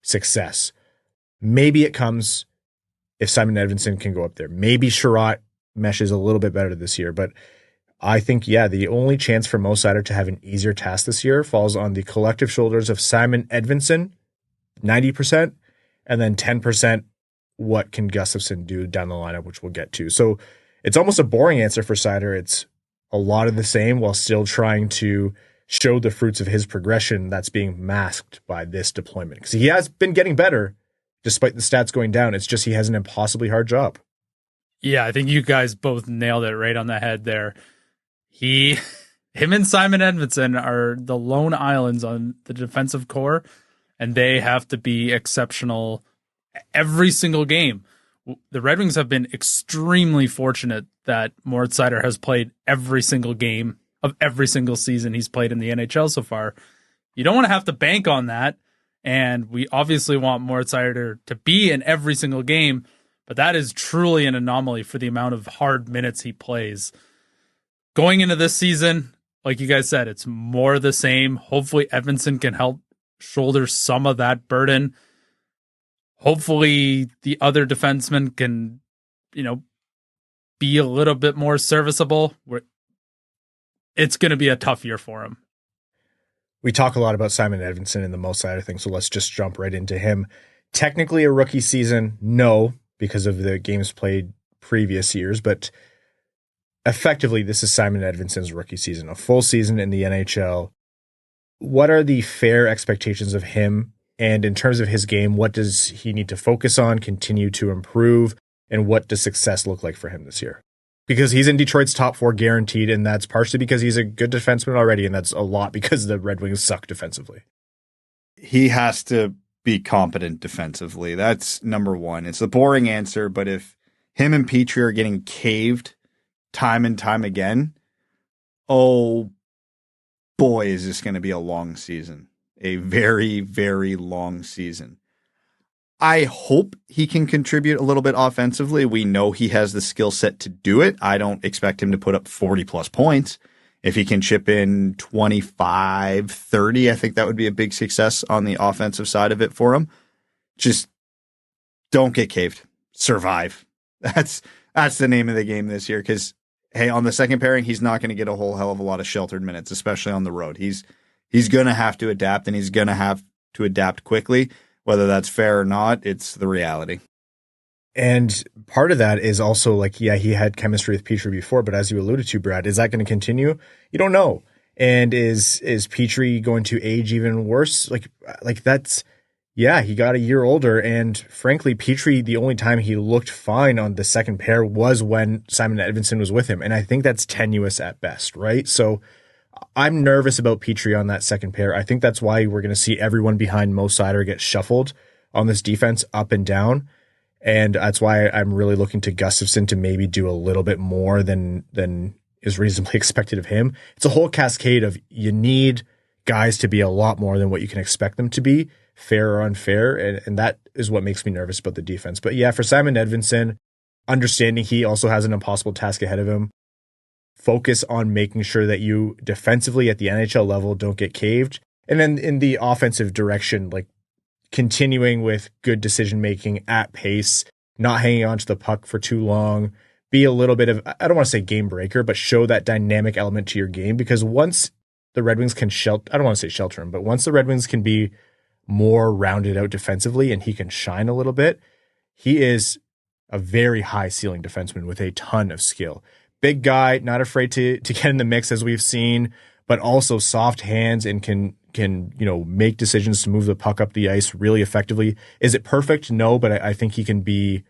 success. Maybe it comes if Simon Edvinsson can go up there. Maybe Chiarot meshes a little bit better this year, but I think, the only chance for Mo Seider to have an easier task this year falls on the collective shoulders of Simon Edvinsson, 90%, and then 10%, what can Gustafsson do down the lineup, which we'll get to. So it's almost a boring answer for Seider. It's a lot of the same while still trying to show the fruits of his progression that's being masked by this deployment. Because he has been getting better despite the stats going down. It's just he has an impossibly hard job. Yeah, I think you guys both nailed it right on the head there. Him and Simon Edvinsson are the lone islands on the defensive core, and they have to be exceptional every single game. The Red Wings have been extremely fortunate that Moritz Seider has played every single game of every single season he's played in the NHL so far. You don't want to have to bank on that, and we obviously want Moritz Seider to be in every single game, but that is truly an anomaly for the amount of hard minutes he plays. Going into this season, like you guys said, it's more the same. Hopefully Edvinsson can help shoulder some of that burden. Hopefully the other defensemen can, be a little bit more serviceable. It's going to be a tough year for him. We talk a lot about Simon Edvinsson and the Mo Seider thing, so let's just jump right into him. Technically a rookie season, no, because of the games played previous years, but effectively this is Simon Edvinsson's rookie season, a full season in the NHL. What are the fair expectations of him? And in terms of his game, what does he need to focus on, continue to improve, and what does success look like for him this year? Because he's in Detroit's top 4 guaranteed, and that's partially because he's a good defenseman already, and that's a lot because the Red Wings suck defensively. He has to be competent defensively. That's number one. It's a boring answer, but if him and Petry are getting caved time and time again, oh boy, is this going to be a long season. A very, very long season. I hope he can contribute a little bit offensively. We know he has the skill set to do it. I don't expect him to put up 40 plus points. If he can chip in 25, 30, I think that would be a big success on the offensive side of it for him. Just don't get caved. Survive. That's the name of the game this year. Because, hey, on the second pairing, he's not going to get a whole hell of a lot of sheltered minutes, especially on the road. He's going to have to adapt, and he's going to have to adapt quickly. Whether that's fair or not, it's the reality. And part of that is also he had chemistry with Petry before, but as you alluded to, Brad, is that going to continue? You don't know. And is Petry going to age even worse? He got a year older, and frankly, Petry, the only time he looked fine on the second pair was when Simon Edvinsson was with him. And I think that's tenuous at best, right? So I'm nervous about Petry on that second pair. I think that's why we're going to see everyone behind Mo Seider get shuffled on this defense up and down. And that's why I'm really looking to Gustafsson to maybe do a little bit more than is reasonably expected of him. It's a whole cascade of you need guys to be a lot more than what you can expect them to be, fair or unfair. And that is what makes me nervous about the defense. But yeah, for Simon Edvinsson, understanding he also has an impossible task ahead of him, focus on making sure that you defensively at the NHL level don't get caved. And then in the offensive direction, continuing with good decision-making at pace, not hanging on to the puck for too long, be a little bit of, I don't want to say game breaker, but show that dynamic element to your game. Because once the Red Wings can I don't want to say shelter him, but once the Red Wings can be more rounded out defensively and he can shine a little bit, he is a very high ceiling defenseman with a ton of skill. Big guy, not afraid to get in the mix as we've seen, but also soft hands and can make decisions to move the puck up the ice really effectively. Is it perfect? No, but I think he can be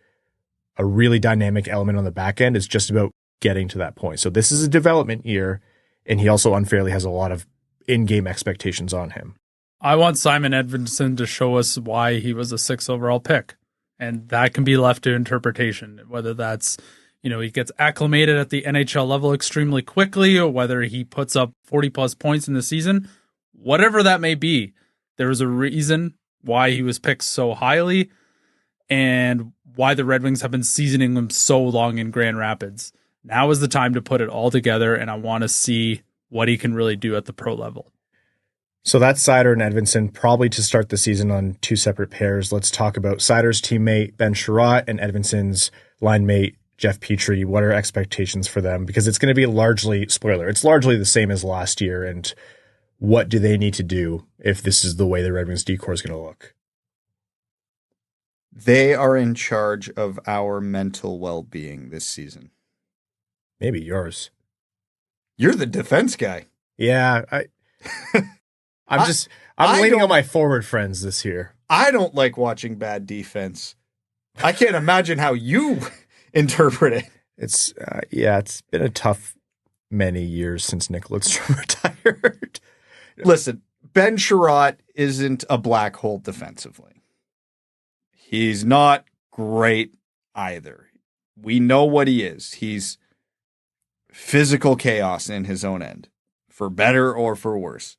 a really dynamic element on the back end. It's just about getting to that point. So this is a development year, and he also unfairly has a lot of in-game expectations on him. I want Simon Edvinsson to show us why he was a 6th overall pick, and that can be left to interpretation, whether that's he gets acclimated at the NHL level extremely quickly, or whether he puts up 40 plus points in the season. Whatever that may be, there is a reason why he was picked so highly and why the Red Wings have been seasoning him so long in Grand Rapids. Now is the time to put it all together, and I want to see what he can really do at the pro level. So that's Seider and Edvinsson, probably to start the season on two separate pairs. Let's talk about Seider's teammate, Ben Chiarot, and Edvinsson's line mate, Jeff Petry. What are expectations for them? Because it's going to be it's largely the same as last year. And what do they need to do if this is the way the Red Wings decor is going to look? They are in charge of our mental well-being this season. Maybe yours. You're the defense guy. Yeah, I'm leaning on my forward friends this year. I don't like watching bad defense. I can't imagine how you interpret it. It's been a tough many years since Nick Lidstrom retired. Listen, Ben Chiarot isn't a black hole defensively. He's not great either. We know what he is. He's physical chaos in his own end, for better or for worse.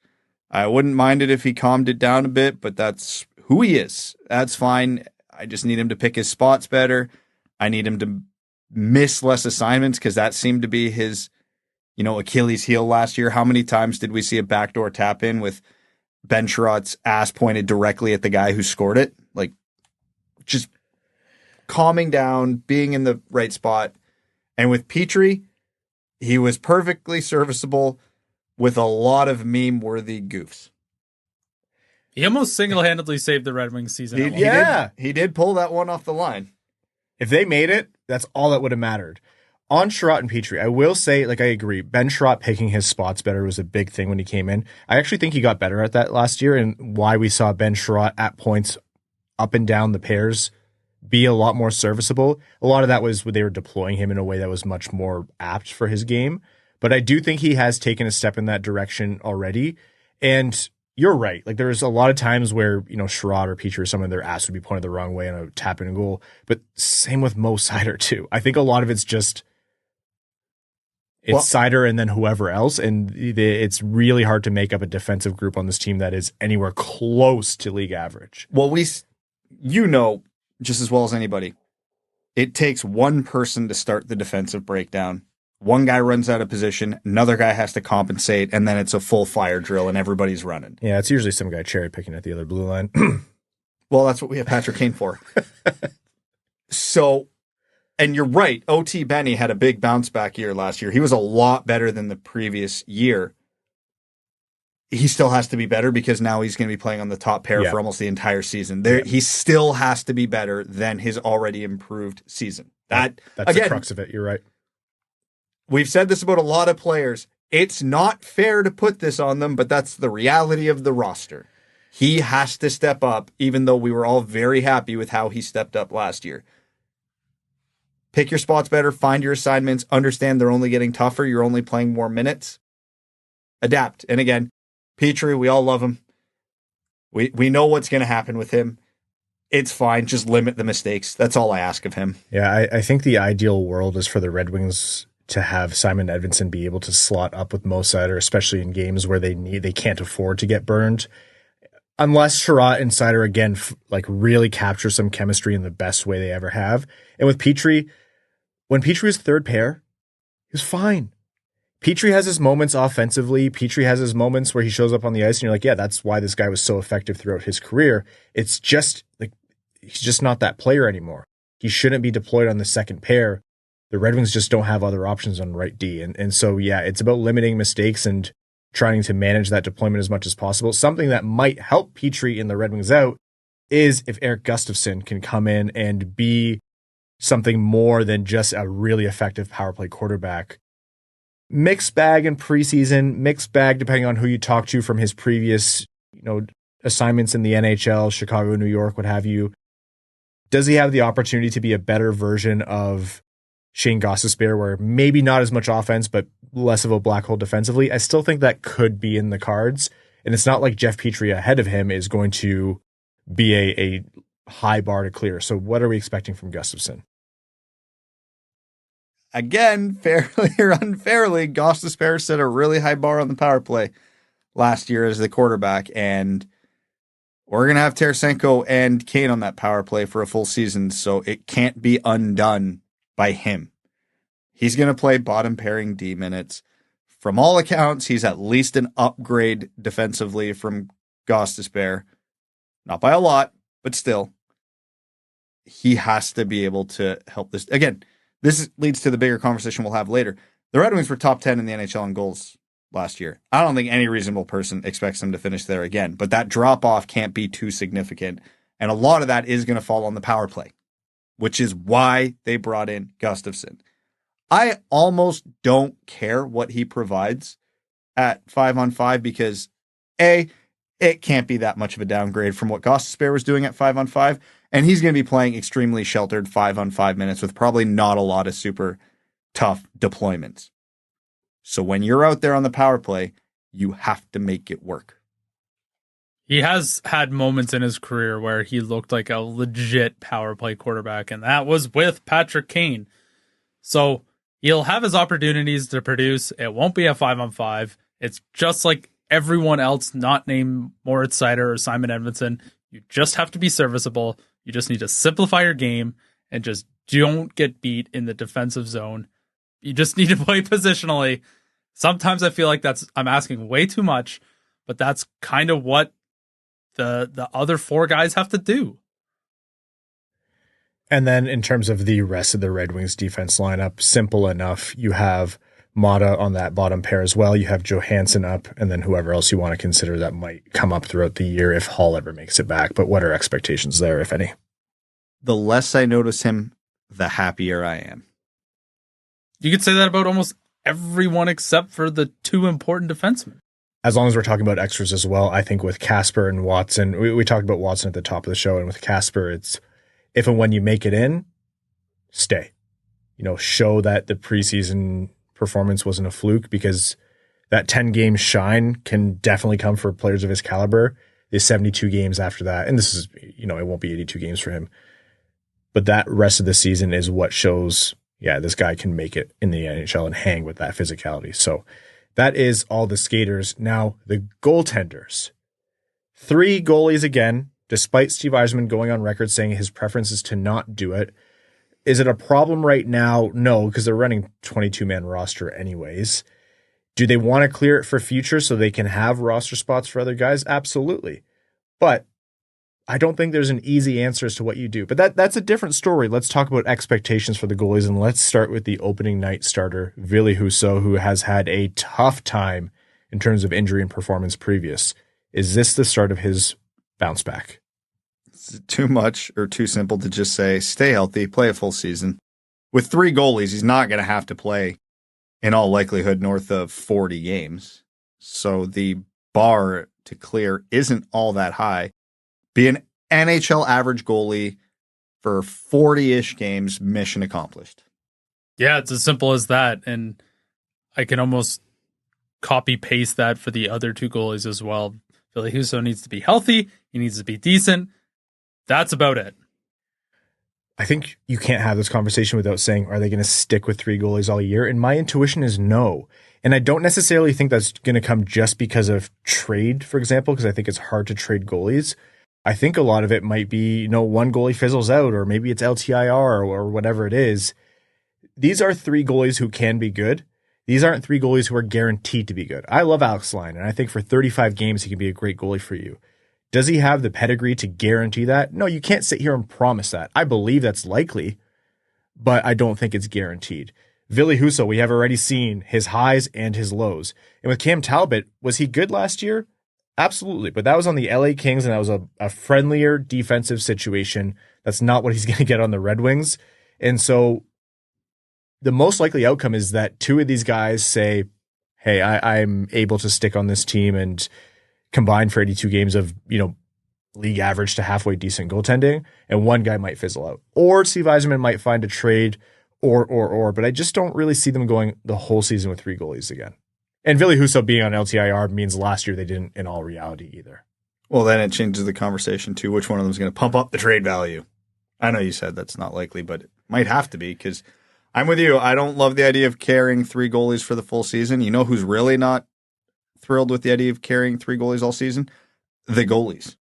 I wouldn't mind it if he calmed it down a bit, but that's who he is. That's fine. I just need him to pick his spots better. I need him to miss less assignments because that seemed to be his, Achilles heel last year. How many times did we see a backdoor tap in with Ben Chiarot's ass pointed directly at the guy who scored it? Like, just calming down, being in the right spot. And with Petry, he was perfectly serviceable with a lot of meme-worthy goofs. He almost single-handedly saved the Red Wings season. He did pull that one off the line. If they made it, that's all that would have mattered. On Chiarot and Petry, I will say, I agree, Ben Chiarot picking his spots better was a big thing when he came in. I actually think he got better at that last year, and why we saw Ben Chiarot at points up and down the pairs be a lot more serviceable. A lot of that was they were deploying him in a way that was much more apt for his game. But I do think he has taken a step in that direction already. And you're right. There's a lot of times where, Chiarot or Petry or someone, their ass would be pointed the wrong way on a tap in a goal. But same with Mo Seider too. I think a lot of it's just, Seider and then whoever else. And it's really hard to make up a defensive group on this team that is anywhere close to league average. Well, just as well as anybody, it takes one person to start the defensive breakdown. One guy runs out of position, another guy has to compensate, and then it's a full fire drill and everybody's running. Yeah, it's usually some guy cherry picking at the other blue line. Well, that's what we have Patrick Kane for. So, and you're right, O.T. Benny had a big bounce back year last year. He was a lot better than the previous year. He still has to be better because now he's going to be playing on the top pair for almost the entire season. He still has to be better than his already improved season. That's again, the crux of it. You're right. We've said this about a lot of players. It's not fair to put this on them, but that's the reality of the roster. He has to step up, even though we were all very happy with how he stepped up last year. Pick your spots better, find your assignments, understand they're only getting tougher, you're only playing more minutes. Adapt. And again, Petry, we all love him. We know what's going to happen with him. It's fine. Just limit the mistakes. That's all I ask of him. Yeah, I think the ideal world is for the Red Wings to have Simon Edvinsson be able to slot up with Mo Seider, especially in games where they can't afford to get burned. Unless Chiarot and Seider again really capture some chemistry in the best way they ever have. And with Petry, when Petry was third pair, he was fine. Petry has his moments offensively. Petry has his moments where he shows up on the ice and you're like, yeah, that's why this guy was so effective throughout his career. It's just he's just not that player anymore. He shouldn't be deployed on the second pair. The Red Wings just don't have other options on right D. And so, yeah, it's about limiting mistakes and trying to manage that deployment as much as possible. Something that might help Petry and the Red Wings out is if Erik Gustafsson can come in and be something more than just a really effective power play quarterback. Mixed bag in preseason, mixed bag depending on who you talk to from his previous, assignments in the NHL, Chicago, New York, what have you. Does he have the opportunity to be a better version of Shane Gostisbehere, where maybe not as much offense, but less of a black hole defensively? I still think that could be in the cards. And it's not like Jeff Petry ahead of him is going to be a high bar to clear. So what are we expecting from Gustafsson? Again, fairly or unfairly, Gostisbehere set a really high bar on the power play last year as the quarterback. And we're going to have Tarasenko and Kane on that power play for a full season. So it can't be undone by him. He's going to play bottom pairing D minutes from all accounts, he's at least an upgrade defensively from Gustafsson. Not by a lot, but still. He has to be able to help this. Again, this leads to the bigger conversation we'll have later. The Red Wings were top 10 in the NHL in goals last year. I don't think any reasonable person expects them to finish there again, but that drop-off can't be too significant. And a lot of that is going to fall on the power play, which is why they brought in Gustafsson. I almost don't care what he provides at 5-on-5 because, A, it can't be that much of a downgrade from what Gustafsson was doing at 5-on-5, and he's going to be playing extremely sheltered 5-on-5 minutes with probably not a lot of super tough deployments. So when you're out there on the power play, you have to make it work. He has had moments in his career where he looked like a legit power play quarterback, and that was with Patrick Kane. So he'll have his opportunities to produce. It won't be a 5-on-5. It's just like everyone else not named Moritz, Seider, or Simon Edvinsson. You just have to be serviceable. You just need to simplify your game and just don't get beat in the defensive zone. You just need to play positionally. Sometimes I feel like I'm asking way too much, but that's kind of what the other four guys have to do. And then in terms of the rest of the Red Wings defense lineup, simple enough. You have Maatta on that bottom pair as well. You have Johansson up, and then whoever else you want to consider that might come up throughout the year if Hall ever makes it back. But what are expectations there, if any? The less I notice him, the happier I am. You could say that about almost everyone except for the two important defensemen. As long as we're talking about extras as well, I think with Kasper and Watson, we talked about Watson at the top of the show, and with Kasper, it's if and when you make it in, stay. Show that the preseason performance wasn't a fluke, because that 10-game shine can definitely come for players of his caliber. There's 72 games after that, and this is, it won't be 82 games for him. But that rest of the season is what shows, this guy can make it in the NHL and hang with that physicality. So that is all the skaters. Now, the goaltenders. 3 goalies again, despite Steve Yzerman going on record saying his preference is to not do it. Is it a problem right now? No, because they're running 22-man roster anyways. Do they want to clear it for future so they can have roster spots for other guys? Absolutely. But I don't think there's an easy answer as to what you do. But that's a different story. Let's talk about expectations for the goalies, and let's start with the opening night starter, Ville Husso, who has had a tough time in terms of injury and performance previous. Is this the start of his bounce back? It's too much or too simple to just say, stay healthy, play a full season. With 3 goalies, he's not going to have to play, in all likelihood, north of 40 games. So the bar to clear isn't all that high. Be an NHL average goalie for 40-ish games, mission accomplished. Yeah, it's as simple as that. And I can almost copy-paste that for the other 2 goalies as well. Ville Husso needs to be healthy. He needs to be decent. That's about it. I think you can't have this conversation without saying, are they going to stick with 3 goalies all year? And my intuition is no. And I don't necessarily think that's going to come just because of trade, for example, because I think it's hard to trade goalies. I think a lot of it might be, one goalie fizzles out, or maybe it's LTIR or whatever it is. These are 3 goalies who can be good. These aren't 3 goalies who are guaranteed to be good. I love Alex Lyon, and I think for 35 games, he can be a great goalie for you. Does he have the pedigree to guarantee that? No, you can't sit here and promise that. I believe that's likely, but I don't think it's guaranteed. Ville Husso, we have already seen his highs and his lows. And with Cam Talbot, was he good last year? Absolutely, but that was on the LA Kings, and that was a friendlier defensive situation. That's not what he's going to get on the Red Wings. And so the most likely outcome is that 2 of these guys say, hey, I'm able to stick on this team and combine for 82 games of, league average to halfway decent goaltending, and 1 guy might fizzle out. Or Steve Yzerman might find a trade, or, but I just don't really see them going the whole season with 3 goalies again. And Ville Husso being on LTIR means last year they didn't in all reality either. Well, then it changes the conversation to which one of them is going to pump up the trade value. I know you said that's not likely, but it might have to be, because I'm with you. I don't love the idea of carrying 3 goalies for the full season. You know who's really not thrilled with the idea of carrying 3 goalies all season? The goalies.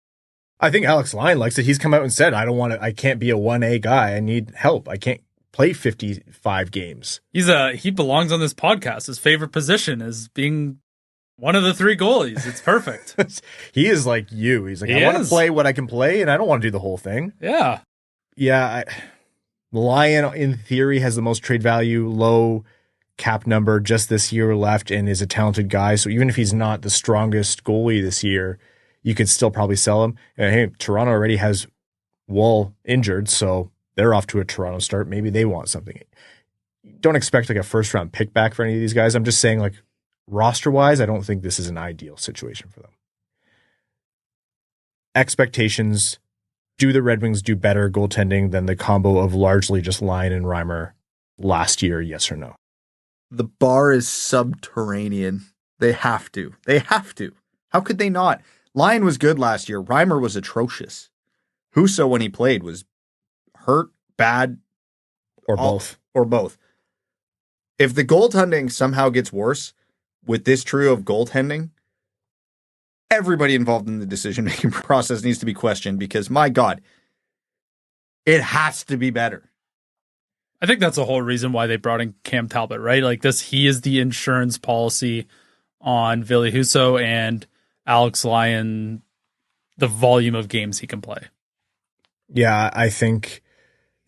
I think Alex Lyon likes it. He's come out and said, I can't be a 1A guy. I need help. I can't play 55 games. He belongs on this podcast. His favorite position is being one of the 3 goalies. It's perfect. He is like you. He's like, I want to play what I can play, and I don't want to do the whole thing. Yeah. Yeah. Lion, in theory, has the most trade value, low cap number just this year left, and is a talented guy. So even if he's not the strongest goalie this year, you could still probably sell him. And hey, Toronto already has Wall injured, so they're off to a Toronto start. Maybe they want something. Don't expect like a first round pick back for any of these guys. I'm just saying, like, roster wise, I don't think this is an ideal situation for them. Expectations. Do the Red Wings do better goaltending than the combo of largely just Lyon and Reimer last year? Yes or no? The bar is subterranean. They have to. They have to. How could they not? Lyon was good last year. Reimer was atrocious. Husso, when he played, was hurt, bad, or both. Or both. If the goaltending somehow gets worse with this trio of goaltending, everybody involved in the decision-making process needs to be questioned because, my God, it has to be better. I think that's the whole reason why they brought in Cam Talbot, right? Like this, he is the insurance policy on Ville Husso and Alex Lyon, the volume of games he can play. Yeah, I think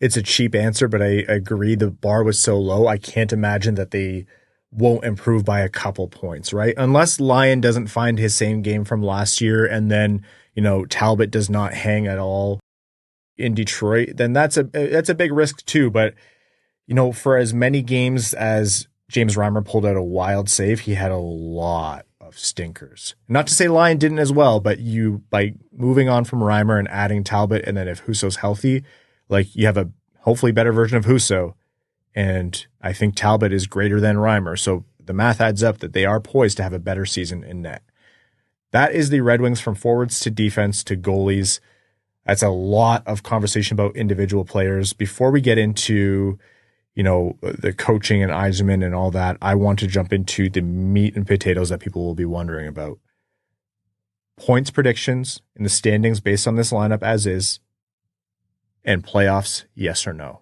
it's a cheap answer, but I agree the bar was so low. I can't imagine that they won't improve by a couple points, right? Unless Lyon doesn't find his same game from last year and then, Talbot does not hang at all in Detroit, then that's a big risk too. But, for as many games as James Reimer pulled out a wild save, he had a lot of stinkers. Not to say Lyon didn't as well, but by moving on from Reimer and adding Talbot, and then if Husso's healthy, like you have a hopefully better version of Husso. And I think Talbot is greater than Reimer. So the math adds up that they are poised to have a better season in net. That is the Red Wings from forwards to defense to goalies. That's a lot of conversation about individual players. Before we get into, the coaching and Yzerman and all that, I want to jump into the meat and potatoes that people will be wondering about. Points predictions in the standings based on this lineup as is, and playoffs, yes or no.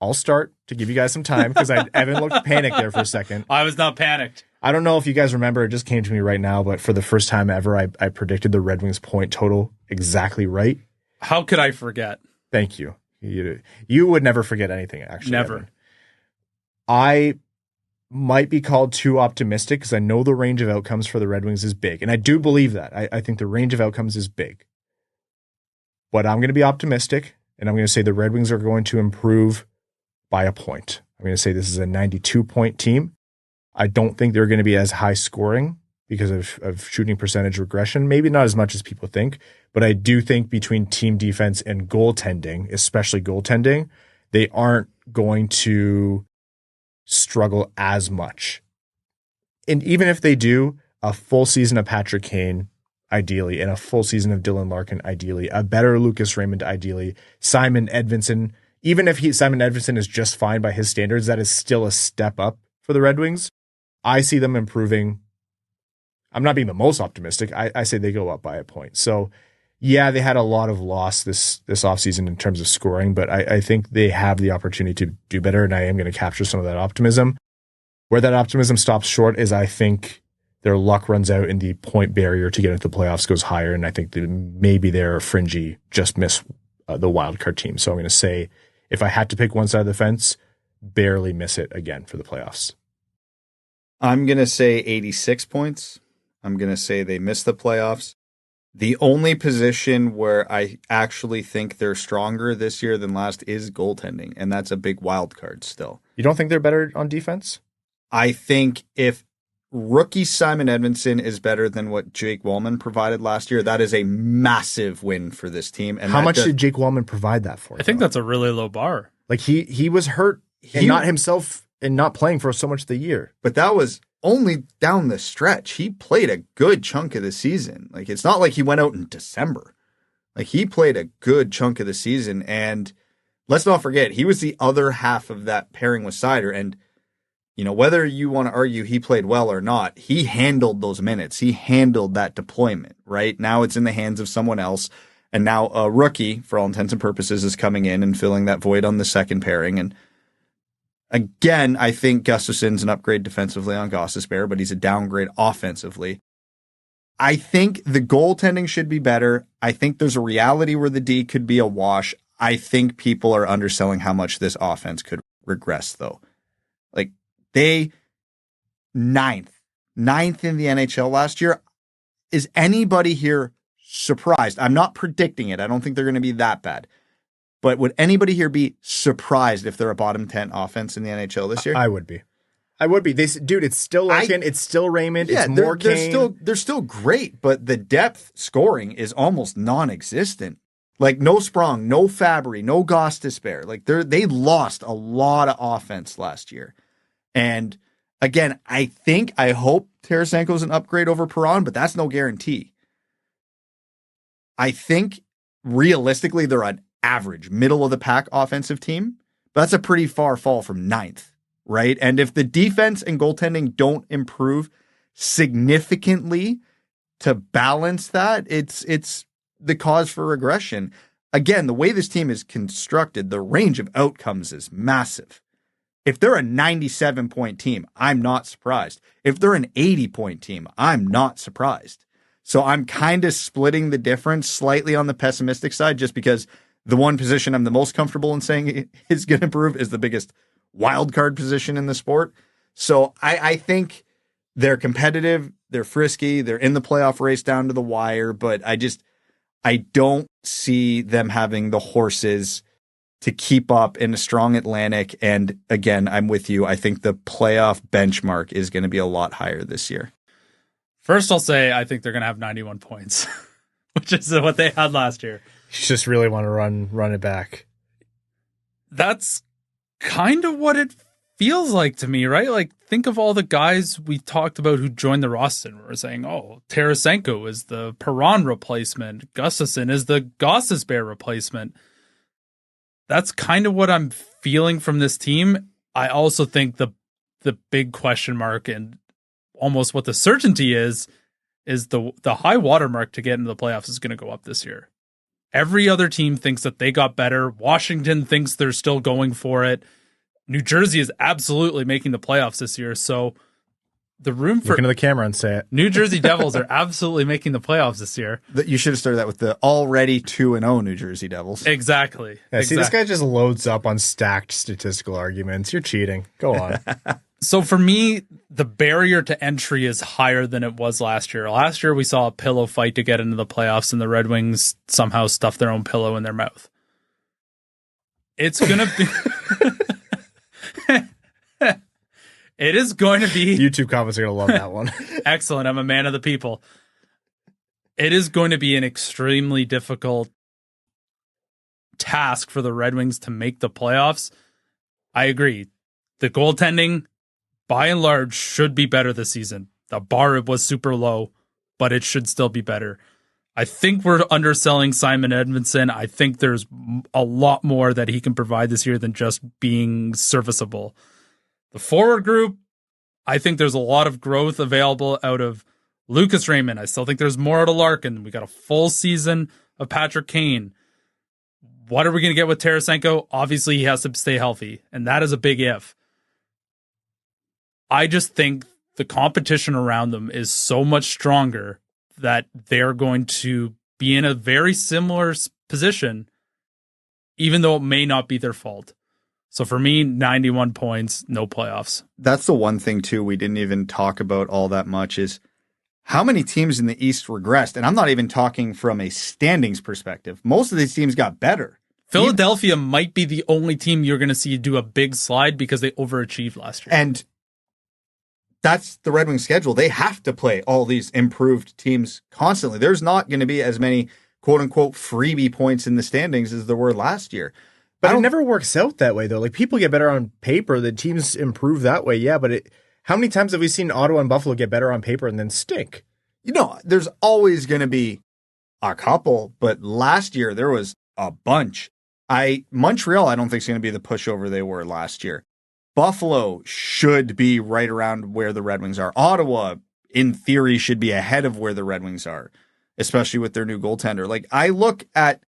I'll start to give you guys some time because Evan looked panicked there for a second. I was not panicked. I don't know if you guys remember, it just came to me right now, but for the first time ever, I predicted the Red Wings point total exactly right. How could I forget? Thank you. You would never forget anything, actually. Never. Evan. I might be called too optimistic because I know the range of outcomes for the Red Wings is big. And I do believe that. I think the range of outcomes is big. But I'm going to be optimistic, and I'm going to say the Red Wings are going to improve by a point. I'm going to say this is a 92-point team. I don't think they're going to be as high scoring because of shooting percentage regression. Maybe not as much as people think, but I do think between team defense and goaltending, especially goaltending, they aren't going to struggle as much. And even if they do, a full season of Patrick Kane, ideally, and a full season of Dylan Larkin, ideally, a better Lucas Raymond, ideally, Simon Edvinsson. Even if Simon Edvinsson is just fine by his standards, that is still a step up for the Red Wings. I see them improving. I'm not being the most optimistic. I say they go up by a point. So, yeah, they had a lot of loss this offseason in terms of scoring, but I think they have the opportunity to do better, and I am going to capture some of that optimism. Where that optimism stops short is I think their luck runs out and the point barrier to get into the playoffs goes higher, and I think that maybe they're fringy, just miss the wild card team. So I'm going to say, if I had to pick one side of the fence, barely miss it again for the playoffs. I'm going to say 86 points. I'm going to say they miss the playoffs. The only position where I actually think they're stronger this year than last is goaltending, and that's a big wild card still. You don't think they're better on defense? I think if rookie Simon Edvinsson is better than what Jake Wallman provided last year, that is a massive win for this team. And how much did Jake Wallman provide that for? I think that's a really low bar. Like he was hurt and not himself and not playing for so much of the year. But that was only down the stretch. He played a good chunk of the season. Like, it's not like he went out in December. Like, he played a good chunk of the season. And let's not forget, he was the other half of that pairing with Seider. And, whether you want to argue he played well or not, he handled those minutes. He handled that deployment, right? Now it's in the hands of someone else. And now a rookie, for all intents and purposes, is coming in and filling that void on the second pairing. And again, I think Gustafsson's an upgrade defensively on Gostisbehere, but he's a downgrade offensively. I think the goaltending should be better. I think there's a reality where the D could be a wash. I think people are underselling how much this offense could regress, though. Like, they ninth in the NHL last year. Is anybody here surprised? I'm not predicting it. I don't think they're going to be that bad. But would anybody here be surprised if they're a bottom 10 offense in the NHL this year? I would be. Dude, it's still Larkin. It's still Raymond. Yeah, it's more Kane. They're still great, but the depth scoring is almost non-existent. Like, no Sprong, no Fabry, no Gostisbehere. Like, they lost a lot of offense last year. And again, I hope Tarasenko's an upgrade over Perron, but that's no guarantee. I think realistically they're an average, middle of the pack offensive team, but that's a pretty far fall from ninth, right? And if the defense and goaltending don't improve significantly to balance that, it's the cause for regression. Again, the way this team is constructed, the range of outcomes is massive. If they're a 97-point team, I'm not surprised. If they're an 80-point team, I'm not surprised. So I'm kind of splitting the difference slightly on the pessimistic side, just because the one position I'm the most comfortable in saying is going to improve is the biggest wild card position in the sport. So I think they're competitive, they're frisky, they're in the playoff race down to the wire, but I don't see them having the horses to keep up in a strong Atlantic. And again, I'm with you. I think the playoff benchmark is going to be a lot higher this year. First, I'll say I think they're going to have 91 points, which is what they had last year. You just really want to run it back. That's kind of what it feels like to me, right? Like, think of all the guys we talked about who joined the roster. We're saying, oh, Tarasenko is the Perron replacement. Gustafsson is the Gostisbehere replacement. That's kind of what I'm feeling from this team. I also think the big question mark and almost what the certainty is the high water mark to get into the playoffs is going to go up this year. Every other team thinks that they got better. Washington thinks they're still going for it. New Jersey is absolutely making the playoffs this year. So the room for... Look into the camera and say it. New Jersey Devils are absolutely making the playoffs this year. You should have started that with the already 2-0 New Jersey Devils. Exactly. Yeah, see, this guy just loads up on stacked statistical arguments. You're cheating. Go on. So for me, the barrier to entry is higher than it was last year. Last year, we saw a pillow fight to get into the playoffs, and the Red Wings somehow stuffed their own pillow in their mouth. It's going to be... It is going to be... YouTube comments are going to love that one. Excellent. I'm a man of the people. It is going to be an extremely difficult task for the Red Wings to make the playoffs. I agree. The goaltending, by and large, should be better this season. The bar was super low, but it should still be better. I think we're underselling Simon Edvinsson. I think there's a lot more that he can provide this year than just being serviceable. The forward group, I think there's a lot of growth available out of Lucas Raymond. I still think there's more out of Larkin. We got a full season of Patrick Kane. What are we going to get with Tarasenko? Obviously, he has to stay healthy, and that is a big if. I just think the competition around them is so much stronger that they're going to be in a very similar position, even though it may not be their fault. So for me, 91 points, no playoffs. That's the one thing, too, we didn't even talk about all that much is how many teams in the East regressed. And I'm not even talking from a standings perspective. Most of these teams got better. Philadelphia might be the only team you're going to see do a big slide because they overachieved last year. And that's the Red Wings schedule. They have to play all these improved teams constantly. There's not going to be as many quote-unquote freebie points in the standings as there were last year. But it never works out that way, though. Like, people get better on paper. The teams improve that way, yeah. But how many times have we seen Ottawa and Buffalo get better on paper and then stink? You know, there's always going to be a couple, but last year there was a bunch. Montreal, I don't think is going to be the pushover they were last year. Buffalo should be right around where the Red Wings are. Ottawa, in theory, should be ahead of where the Red Wings are. especially with their new goaltender. Like, I look at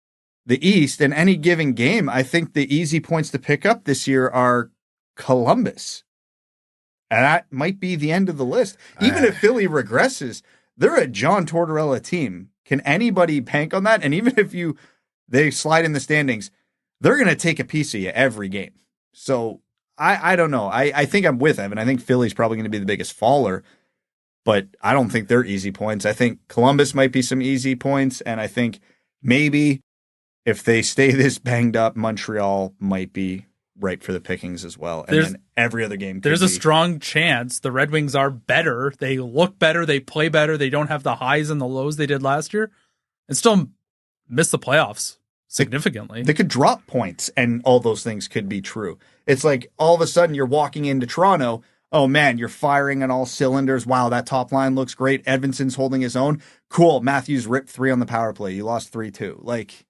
the East and any given game, I think the easy points to pick up this year are Columbus. And that might be the end of the list. Even if Philly regresses, they're a John Tortorella team. Can anybody bank on that? And even if they slide in the standings, they're going to take a piece of you every game. So I don't know. I think I'm with Evan. I think Philly's probably going to be the biggest faller, but I don't think they're easy points. I think Columbus might be some easy points, and I think maybe if they stay this banged up, Montreal might be right for the pickings as well. And then every other game there's a strong chance the Red Wings are better. They look better. They play better. They don't have the highs and the lows they did last year and still miss the playoffs significantly. They could drop points, and all those things could be true. It's like all of a sudden you're walking into Toronto. Oh, man, you're firing on all cylinders. Wow, that top line looks great. Edvinsson's holding his own. Cool. Matthews ripped 3 on the power play. You lost 3-2. Like,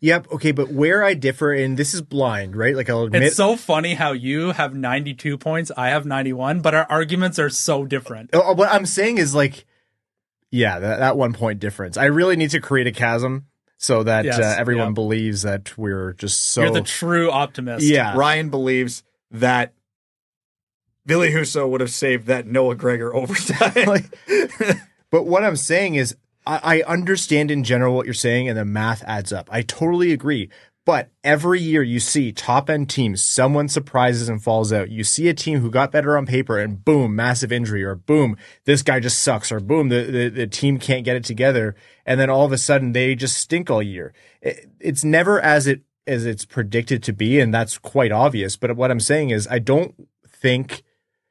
yep. Okay. But where I differ, and this is blind, right? Like, I'll admit. It's so funny how you have 92 points. I have 91, but our arguments are so different. What I'm saying is, like, yeah, that 1 point difference. I really need to create a chasm so that everyone believes that we're just so. You're the true optimist. Yeah. Ryan believes that Ville Husso would have saved that Noah Gregor overtime. But what I'm saying is, I understand in general what you're saying, and the math adds up. I totally agree. But every year you see top-end teams, someone surprises and falls out. You see a team who got better on paper, and boom, massive injury, or boom, this guy just sucks, or boom, the team can't get it together, and then all of a sudden they just stink all year. It's never as it's predicted to be, and that's quite obvious. But what I'm saying is, I don't think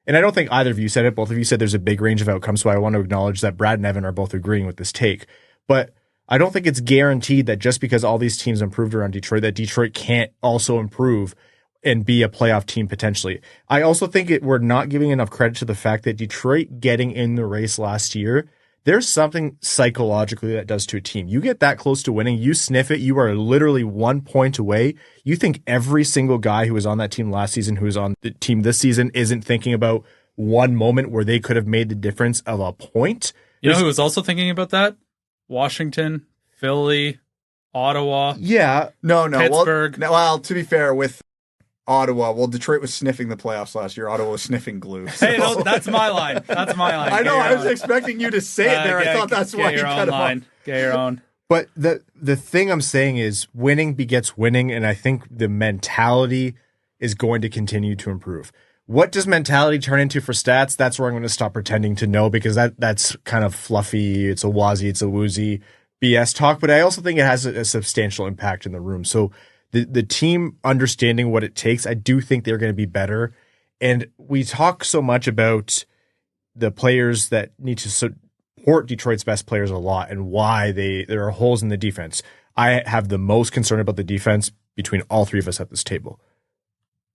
either of you said it. Both of you said there's a big range of outcomes, so I want to acknowledge that Brad and Evan are both agreeing with this take. But I don't think it's guaranteed that just because all these teams improved around Detroit, that Detroit can't also improve and be a playoff team potentially. I also think we're not giving enough credit to the fact that Detroit getting in the race last year, there's something psychologically that does to a team. You get that close to winning, you sniff it, you are literally 1 point away. You think every single guy who was on that team last season, who's on the team this season, isn't thinking about one moment where they could have made the difference of a point. You know who was also thinking about that? Washington, Philly, Ottawa. Yeah. No. Pittsburgh. Well, to be fair, with Ottawa, Detroit was sniffing the playoffs last year. Ottawa was sniffing glue. So. Hey, no, that's my line. That's my line. I know. I was expecting you to say it there. I thought that's why you cut it off. Get your own. But the thing I'm saying is winning begets winning, and I think the mentality is going to continue to improve. What does mentality turn into for stats? That's where I'm going to stop pretending to know, because that's kind of fluffy. It's a wazy, it's a woozy BS talk, but I also think it has a substantial impact in the room. So the team understanding what it takes, I do think they're going to be better. And we talk so much about the players that need to support Detroit's best players a lot and why there are holes in the defense. I have the most concern about the defense between all three of us at this table.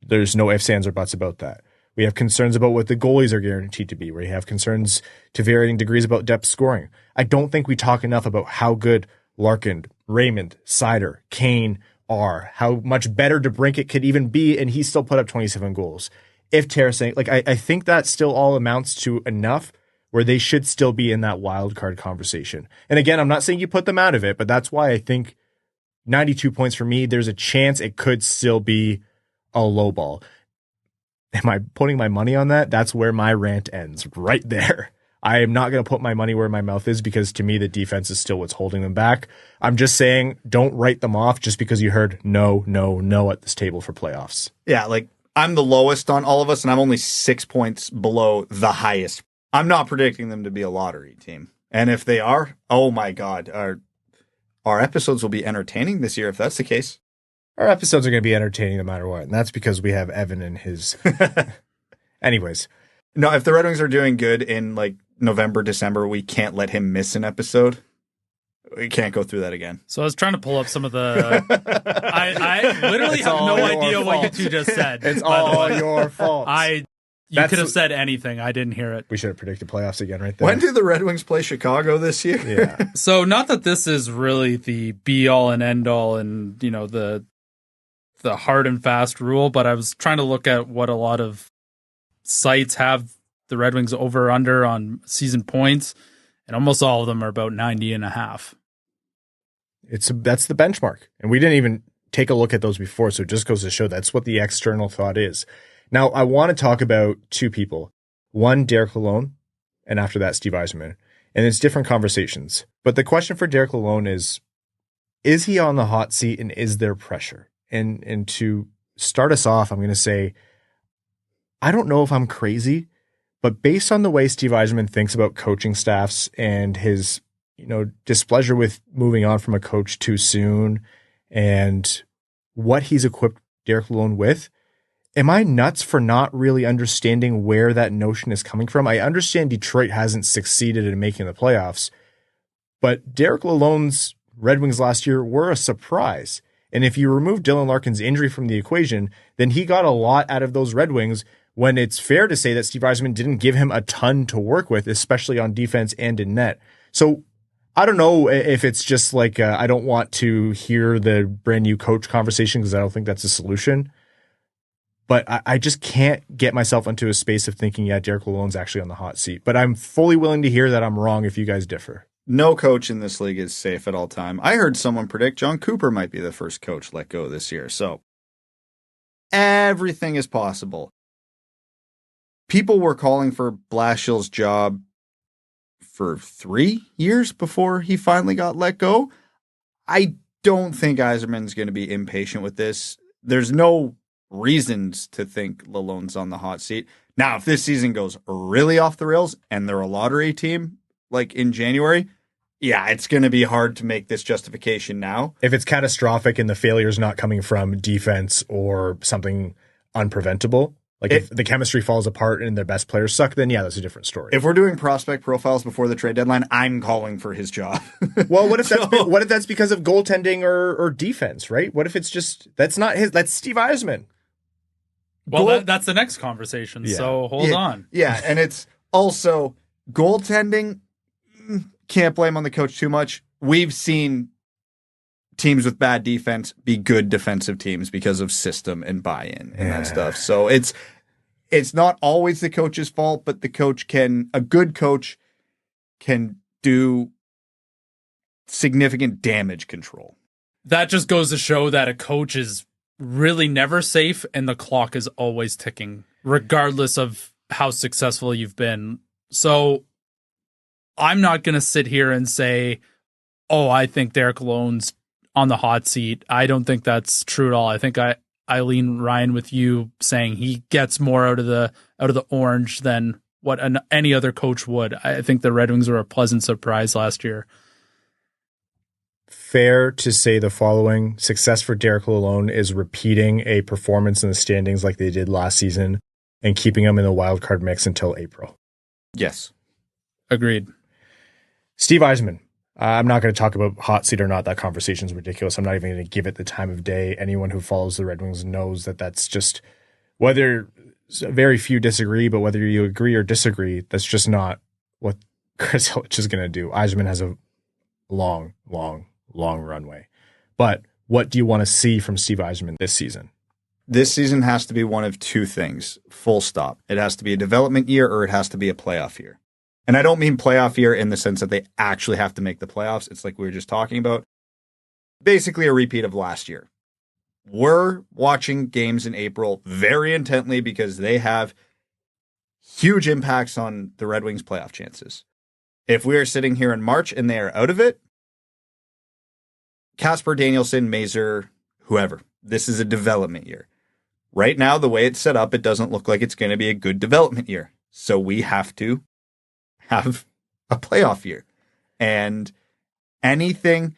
There's no ifs, ands, or buts about that. We have concerns about what the goalies are guaranteed to be. We have concerns to varying degrees about depth scoring. I don't think we talk enough about how good Larkin, Raymond, Seider, Kane are, how much better DeBrincat could even be, and he still put up 27 goals. If Tarasenko, I think that still all amounts to enough where they should still be in that wild card conversation. And again, I'm not saying you put them out of it, but that's why I think 92 points for me, there's a chance it could still be a low ball. Am I putting my money on that? That's where my rant ends, right there. I am not going to put my money where my mouth is, because to me, the defense is still what's holding them back. I'm just saying, don't write them off just because you heard no at this table for playoffs. Yeah, I'm the lowest on all of us, and I'm only 6 points below the highest. I'm not predicting them to be a lottery team. And if they are, oh my God, our episodes will be entertaining this year if that's the case. Our episodes are going to be entertaining no matter what, and that's because we have Evan and his... Anyways. No, if the Red Wings are doing good in November, December, we can't let him miss an episode. We can't go through that again. So I was trying to pull up some of the... I literally have no idea what you two just said. It's all your fault. You could have said anything. I didn't hear it. We should have predicted playoffs again right there. When do the Red Wings play Chicago this year? Yeah. So not that this is really the be-all and end-all and, the hard and fast rule, but I was trying to look at what a lot of sites have the Red Wings over under on season points. and almost all of them are about 90.5. That's the benchmark. And we didn't even take a look at those before, so it just goes to show that's what the external thought is. Now, I want to talk about two people. One, Derek Lalonde, and after that, Steve Yzerman. And it's different conversations. But the question for Derek Lalonde is he on the hot seat and is there pressure? And to start us off, I'm going to say, I don't know if I'm crazy, but based on the way Steve Yzerman thinks about coaching staffs and his, displeasure with moving on from a coach too soon and what he's equipped Derek Lalonde with, am I nuts for not really understanding where that notion is coming from? I understand Detroit hasn't succeeded in making the playoffs, but Derek Lalonde's Red Wings last year were a surprise. And if you remove Dylan Larkin's injury from the equation, then he got a lot out of those Red Wings when it's fair to say that Steve Yzerman didn't give him a ton to work with, especially on defense and in net. So I don't know if it's just like I don't want to hear the brand new coach conversation because I don't think that's a solution. But I just can't get myself into a space of thinking, yeah, Derek Lalonde's actually on the hot seat. But I'm fully willing to hear that I'm wrong if you guys differ. No coach in this league is safe at all time. I heard someone predict John Cooper might be the first coach let go this year. So everything is possible. People were calling for Blashill's job for 3 years before he finally got let go. I don't think Yzerman's going to be impatient with this. There's no reasons to think Lalonde's on the hot seat. Now, if this season goes really off the rails and they're a lottery team, like in January, yeah, it's going to be hard to make this justification now. If it's catastrophic and the failure's not coming from defense or something unpreventable, like if the chemistry falls apart and their best players suck, then yeah, that's a different story. If we're doing prospect profiles before the trade deadline, I'm calling for his job. Well, what if that's because of goaltending or defense, right? What if it's just that's Steve Yzerman? Well, that's the next conversation, so hold on. Yeah, and it's also goaltending. Can't blame on the coach too much. We've seen teams with bad defense be good defensive teams because of system and buy-in and that stuff. So it's not always the coach's fault, but a good coach can do significant damage control. That just goes to show that a coach is really never safe and the clock is always ticking, regardless of how successful you've been. So I'm not going to sit here and say, I think Derek Lalonde's on the hot seat. I don't think that's true at all. I think I lean Ryan with you saying he gets more out of the orange than what any other coach would. I think the Red Wings were a pleasant surprise last year. Fair to say the following: success for Derek Lalonde is repeating a performance in the standings like they did last season and keeping them in the wild card mix until April. Yes. Agreed. Steve Yzerman. I'm not going to talk about hot seat or not. That conversation is ridiculous. I'm not even going to give it the time of day. Anyone who follows the Red Wings knows that that's just, whether very few disagree, but whether you agree or disagree, that's just not what Chris Ilitch is going to do. Yzerman has a long runway. But what do you want to see from Steve Yzerman this season? This season has to be one of two things, full stop. It has to be a development year or it has to be a playoff year. And I don't mean playoff year in the sense that they actually have to make the playoffs. It's like we were just talking about. Basically a repeat of last year. We're watching games in April very intently because they have huge impacts on the Red Wings' playoff chances. If we are sitting here in March and they are out of it, Kasper, Danielson, Mazur, whoever, this is a development year. Right now, the way it's set up, it doesn't look like it's going to be a good development year. So we have to have a playoff year. And anything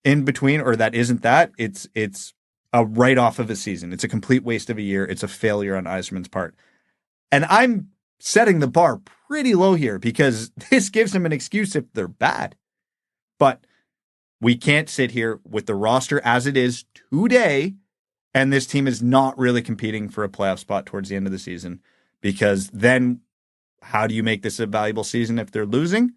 in between or that isn't that, it's a write-off of a season. It's a complete waste of a year. It's a failure on Yzerman's part. And I'm setting the bar pretty low here because this gives them an excuse if they're bad. But we can't sit here with the roster as it is today, and this team is not really competing for a playoff spot towards the end of the season, because then how do you make this a valuable season if they're losing?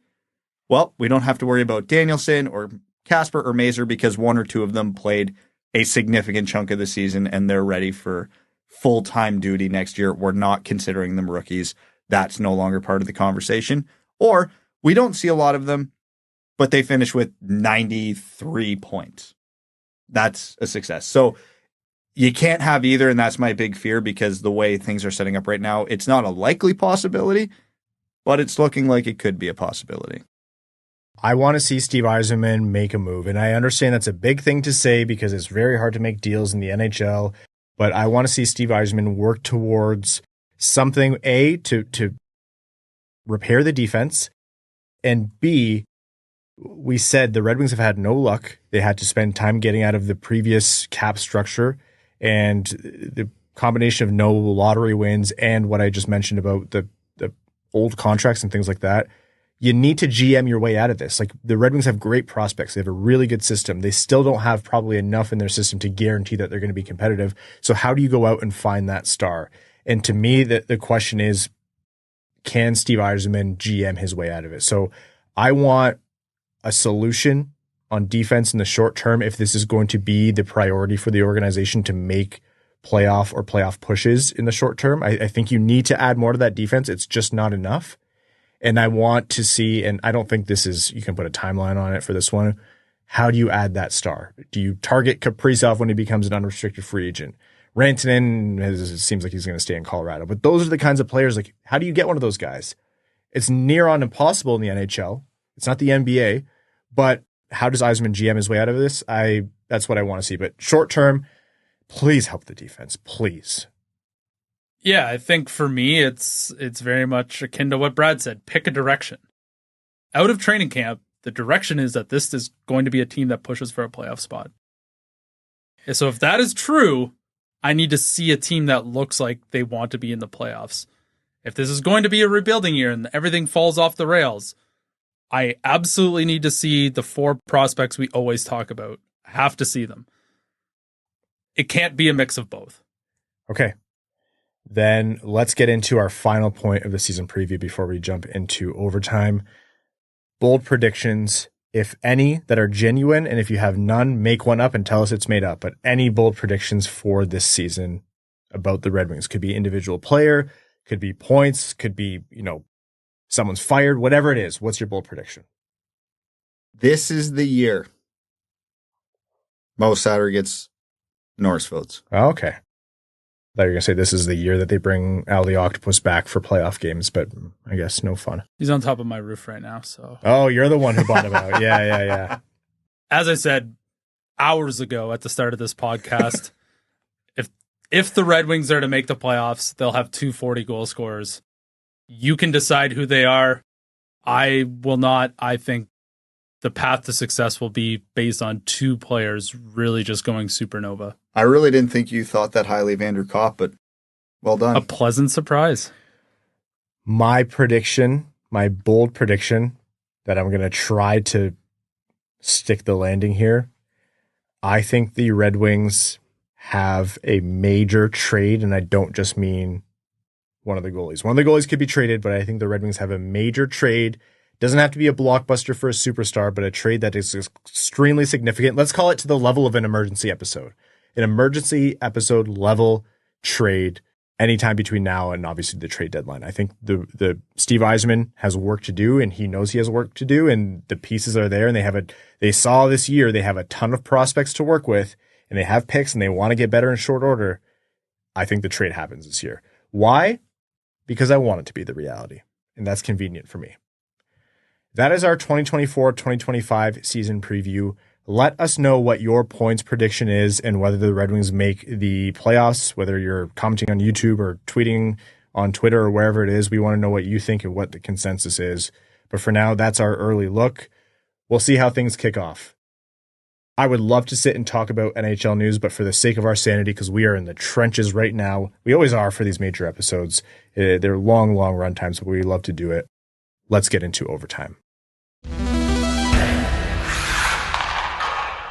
Well, we don't have to worry about Danielson or Kasper or Mazur because one or two of them played a significant chunk of the season and they're ready for full-time duty next year. We're not considering them rookies. That's no longer part of the conversation. Or We don't see a lot of them, but they finish with 93 points. That's a success. So you can't have either, and that's my big fear because the way things are setting up right now, it's not a likely possibility, but it's looking like it could be a possibility. I want to see Steve Yzerman make a move, and I understand that's a big thing to say because it's very hard to make deals in the NHL, but I want to see Steve Yzerman work towards something, A, to repair the defense, and B, we said the Red Wings have had no luck. They had to spend time getting out of the previous cap structure, and the combination of no lottery wins and what I just mentioned about the old contracts and things like that, you need to GM your way out of this. Like, the Red Wings have great prospects. They have a really good system. They still don't have probably enough in their system to guarantee that they're going to be competitive. So how do you go out and find that star? And to me, the question is, can Steve Yzerman GM his way out of it? So I want a solution on defense in the short term if this is going to be the priority for the organization to make playoff pushes in the short term. I think you need to add more to that defense. It's just not enough. And I want to see, and I don't think this is, you can put a timeline on it for this one. How do you add that star? Do you target Kaprizov when he becomes an unrestricted free agent? Rantanen, it seems like he's going to stay in Colorado. But those are the kinds of players, like, how do you get one of those guys? It's near on impossible in the NHL. It's not the NBA. But how does Yzerman GM his way out of this? That's what I want to see. But short term, please help the defense. Please. Yeah, I think for me, it's very much akin to what Brad said. Pick a direction. Out of training camp, the direction is that this is going to be a team that pushes for a playoff spot. So if that is true, I need to see a team that looks like they want to be in the playoffs. If this is going to be a rebuilding year and everything falls off the rails, I absolutely need to see the 4 prospects we always talk about. I have to see them. It can't be a mix of both. Okay. Then let's get into our final point of the season preview before we jump into overtime. Bold predictions, if any, that are genuine, and if you have none, make one up and tell us it's made up. But any bold predictions for this season about the Red Wings. Could be individual player, could be points, could be, someone's fired, whatever it is. What's your bold prediction? This is the year Mo Seider gets Norris votes. Okay. I thought you were going to say this is the year that they bring Al the Octopus back for playoff games, but I guess no fun. He's on top of my roof right now, so. Oh, you're the one who bought him out. Yeah. As I said hours ago at the start of this podcast, if the Red Wings are to make the playoffs, they'll have 2 40-goal scorers. You can decide who they are. I will not. I think the path to success will be based on 2 players really just going supernova. I really didn't think you thought that highly of Andrew Copp, but well done. A pleasant surprise. My prediction, my bold prediction, that I'm going to try to stick the landing here. I think the Red Wings have a major trade, and I don't just mean one of the goalies. One of the goalies could be traded, but I think the Red Wings have a major trade. Doesn't have to be a blockbuster for a superstar, but a trade that is extremely significant. Let's call it to the level of an emergency episode. An emergency episode level trade anytime between now and obviously the trade deadline. I think the Steve Yzerman has work to do, and he knows he has work to do, and the pieces are there, and they saw this year they have a ton of prospects to work with, and they have picks, and they want to get better in short order. I think the trade happens this year. Why? Because I want it to be the reality, and that's convenient for me. That is our 2024-2025 season preview. Let us know what your points prediction is and whether the Red Wings make the playoffs, whether you're commenting on YouTube or tweeting on Twitter or wherever it is. We want to know what you think and what the consensus is. But for now, that's our early look. We'll see how things kick off. I would love to sit and talk about NHL news, but for the sake of our sanity, because we are in the trenches right now, we always are for these major episodes. They're long run times, but we love to do it. Let's get into overtime.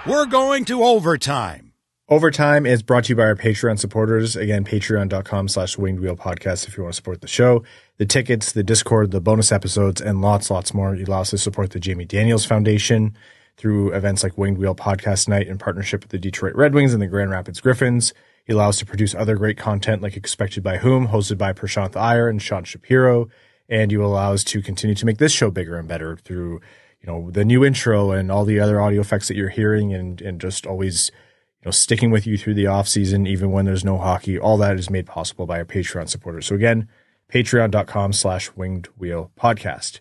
We're going to overtime. Overtime is brought to you by our Patreon supporters. Again, patreon.com/wingedwheelpodcast if you want to support the show. The tickets, the Discord, the bonus episodes, and lots more. You allow us to support the Jamie Daniels Foundation through events like Winged Wheel Podcast Night in partnership with the Detroit Red Wings and the Grand Rapids Griffins. You allow us to produce other great content like Expected by Whom, hosted by Prashanth Iyer and Sean Shapiro. and you allow us to continue to make this show bigger and better through, the new intro and all the other audio effects that you're hearing, and just always, sticking with you through the off season, even when there's no hockey. All that is made possible by our Patreon supporters. So again, patreon.com/wingedwheelpodcast.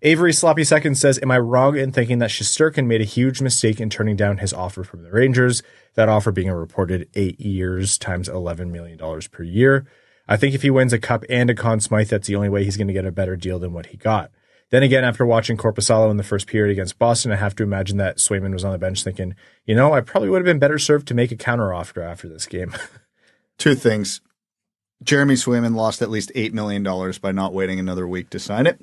Avery Sloppy Second says, am I wrong in thinking that Shesterkin made a huge mistake in turning down his offer from the Rangers? That offer being a reported 8 years times $11 million per year. I think if he wins a cup and a Conn Smythe, that's the only way he's going to get a better deal than what he got. Then again, after watching Korpisalo in the first period against Boston, I have to imagine that Swayman was on the bench thinking, I probably would have been better served to make a counteroffer after this game. Two things. Jeremy Swayman lost at least $8 million by not waiting another week to sign it.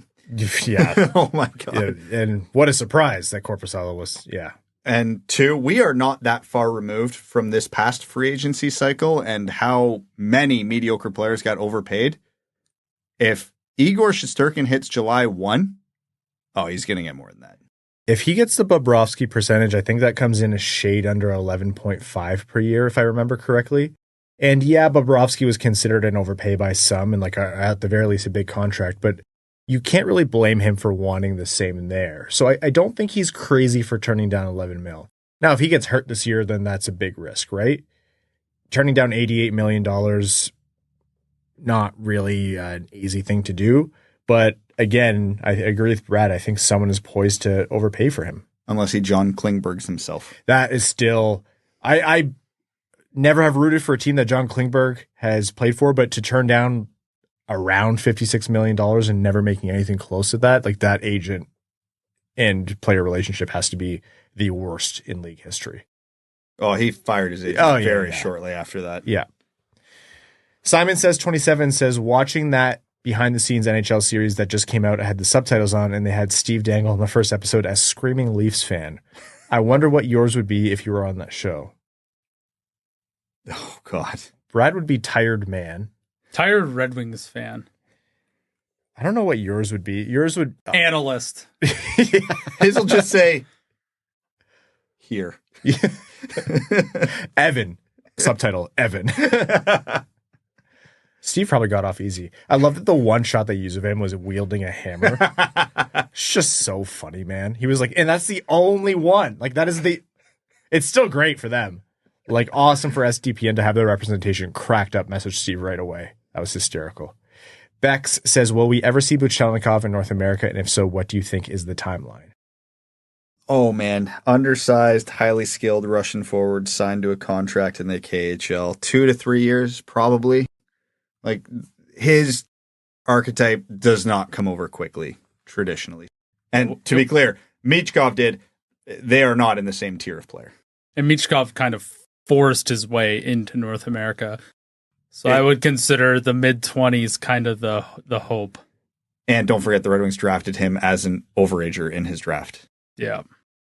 Yeah. Oh my God. Yeah, and what a surprise that Korpisalo was. Yeah. And two, we are not that far removed from this past free agency cycle and how many mediocre players got overpaid. If Igor Shesterkin hits July 1, he's going to get more than that. If he gets the Bobrovsky percentage, I think that comes in a shade under 11.5 per year, if I remember correctly. And yeah, Bobrovsky was considered an overpay by some and at the very least a big contract, but you can't really blame him for wanting the same there. So I don't think he's crazy for turning down 11 mil. Now, if he gets hurt this year, then that's a big risk, right? Turning down $88 million, not really an easy thing to do. But again, I agree with Brad. I think someone is poised to overpay for him. Unless he John Klingbergs himself. That is still... I never have rooted for a team that John Klingberg has played for, but to turn down around $56 million and never making anything close to that, that agent and player relationship has to be the worst in league history. Oh, he fired his agent very shortly after that. Yeah. Simon says 27 says, watching that behind the scenes NHL series that just came out, I had the subtitles on and they had Steve Dangle in the first episode as screaming Leafs fan. I wonder what yours would be if you were on that show. Oh God. Brad would be tired man. Tired Red Wings fan. I don't know what yours would be. Yours would... Analyst. His will just say, here. Evan. Subtitle, Evan. Steve probably got off easy. I love that the one shot they used of him was wielding a hammer. It's just so funny, man. He was and that's the only one. That is the... It's still great for them. Awesome for SDPN to have their representation cracked up. Message Steve right away. That was hysterical. Bex says, will we ever see Buchelnikov in North America? And if so, what do you think is the timeline? Oh, man. Undersized, highly skilled Russian forward signed to a contract in the KHL. 2 to 3 years, probably. His archetype does not come over quickly, traditionally. And to be clear, Michkov did. They are not in the same tier of player. And Michkov kind of forced his way into North America. So I would consider the mid-20s kind of the hope. And don't forget the Red Wings drafted him as an overager in his draft. Yeah.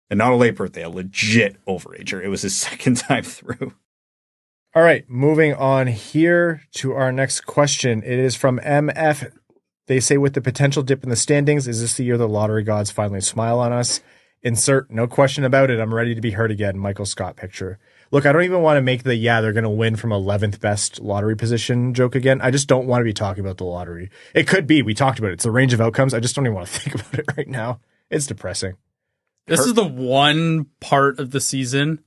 And not a late birthday, a legit overager. It was his second time through. All right, moving on here to our next question. It is from MF. They say, with the potential dip in the standings, is this the year the lottery gods finally smile on us? Insert, no question about it, I'm ready to be hurt again, Michael Scott picture. Look, I don't even want to make the, they're going to win from 11th best lottery position joke again. I just don't want to be talking about the lottery. It could be. We talked about it. It's a range of outcomes. I just don't even want to think about it right now. It's depressing. This is the one part of the season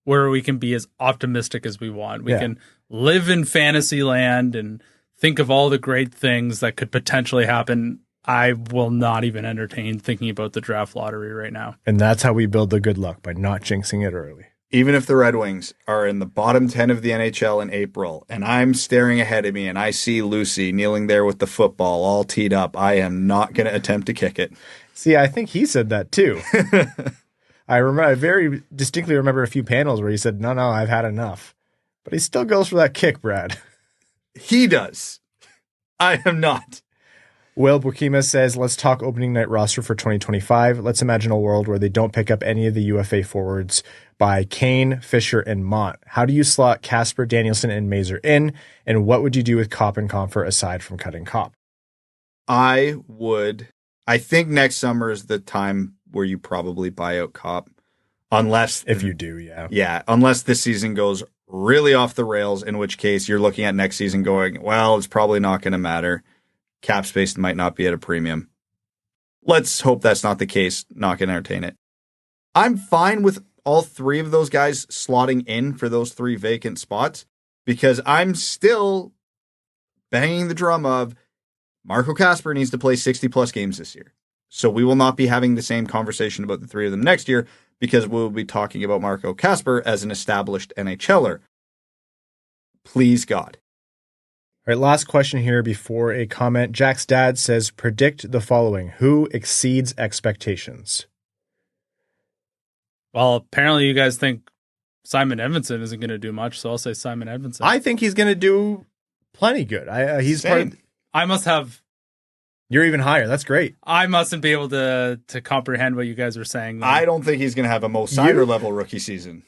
where we can be as optimistic as we want. We can live in fantasy land and think of all the great things that could potentially happen. I will not even entertain thinking about the draft lottery right now. And that's how we build the good luck, by not jinxing it early. Even if the Red Wings are in the bottom 10 of the NHL in April, and I'm staring ahead of me and I see Lucy kneeling there with the football all teed up, I am not going to attempt to kick it. See, I think he said that too. I very distinctly remember a few panels where he said, no, I've had enough. But he still goes for that kick, Brad. He does. I am not. Will Bukima says, let's talk opening night roster for 2025. Let's imagine a world where they don't pick up any of the UFA forwards by Kane, Fischer, and Motte. How do you slot Kasper, Danielson, and Mazur in? And what would you do with Copp and Compher aside from cutting Copp? I think next summer is the time where you probably buy out Copp. If you do, yeah. Yeah, unless this season goes really off the rails, in which case you're looking at next season going, well, it's probably not going to matter. cap space might not be at a premium. Let's hope that's not the case. Not going to entertain it. I'm fine with all three of those guys slotting in for those three vacant spots because I'm still banging the drum of Marco Kasper needs to play 60-plus games this year. So we will not be having the same conversation about the three of them next year because we'll be talking about Marco Kasper as an established NHLer. Please, God. All right, last question here before a comment. Jack's dad says, predict the following. Who exceeds expectations? Well, apparently you guys think Simon Edvinsson isn't going to do much, so I'll say Simon Edvinsson. I think he's going to do plenty good. He's part of, I must have... You're even higher. That's great. I mustn't be able to comprehend what you guys are saying. I don't think he's going to have a Mo Seider level rookie season.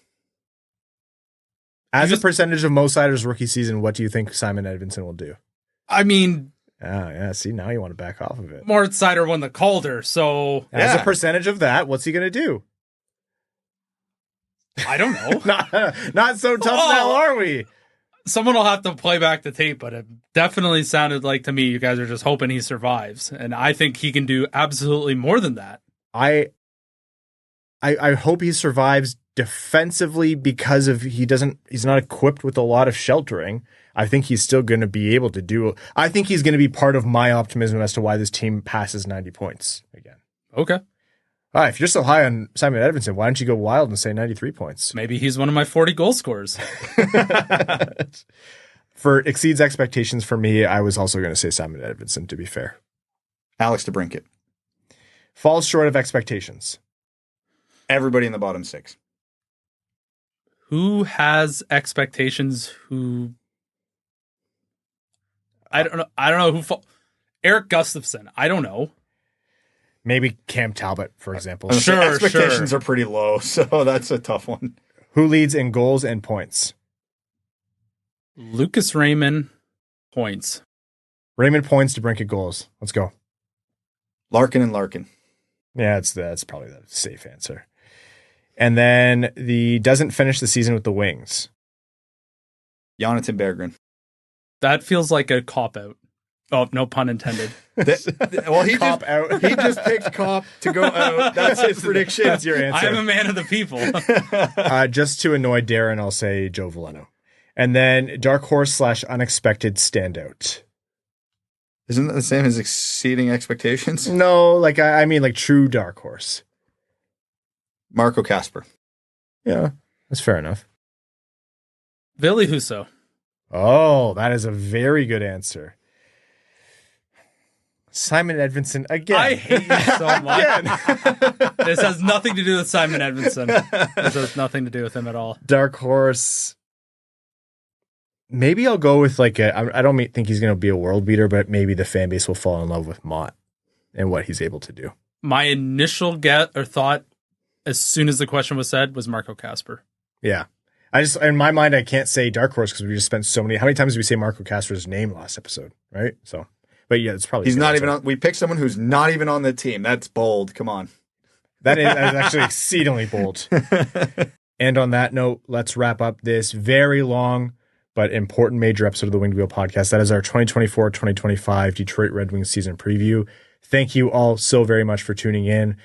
As a percentage of Mo Seider's rookie season, what do you think Simon Edvinsson will do? I mean... yeah, see, now you want to back off of it. Moritz Seider won the Calder, so... As a percentage of that, what's he going to do? I don't know. Not so tough now, are we? Someone will have to play back the tape, but it definitely sounded like to me you guys are just hoping he survives. And I think he can do absolutely more than that. I hope he survives defensively because of he's not equipped with a lot of sheltering. I think he's still going to be able to do. I think he's going to be part of my optimism as to why this team passes 90 points again. Okay. All right, if you're so high on Simon Edvinsson, why don't you go wild and say 93 points? Maybe he's one of my 40 goal scorers. For exceeds expectations for me, I was also going to say Simon Edvinsson, to be fair. Alex DeBrincat. Falls short of expectations. Everybody in the bottom six. Who has expectations who... I don't know who... Erik Gustafsson. I don't know. Maybe Cam Talbot, for example. Sure, expectations are pretty low, so that's a tough one. Who leads in goals and points? Lucas Raymond, points. Raymond points, DeBrincat goals. Let's go. Larkin and Larkin. Yeah, that's probably the safe answer. And then doesn't finish the season with the Wings. Jonatan Berggren. That feels like a cop-out. Oh, no pun intended. Well, he just picked Copp to go out. That's his prediction. That's your answer. I'm a man of the people. Just to annoy Darren, I'll say Joe Veleno. And then dark horse / unexpected standout. Isn't that the same as exceeding expectations? No, I mean like true dark horse. Marco Kasper. Yeah, that's fair enough. Ville Husso. Oh, that is a very good answer. Simon Edvinsson again. I hate you so much. This has nothing to do with Simon Edvinsson. This has nothing to do with him at all. Dark horse. Maybe I'll go with I don't think he's going to be a world beater, but maybe the fan base will fall in love with Motte and what he's able to do. My initial thought, as soon as the question was said, was Marco Kasper. Yeah. In my mind, I can't say dark horse because we just spent how many times did we say Marco Kasper's name last episode, right? So, but yeah, it's probably. He's not even on. We picked someone who's not even on the team. That's bold. Come on. That is actually exceedingly bold. And on that note, let's wrap up this very long but important major episode of the Winged Wheel podcast. That is our 2024-2025 Detroit Red Wings season preview. Thank you all so very much for tuning in.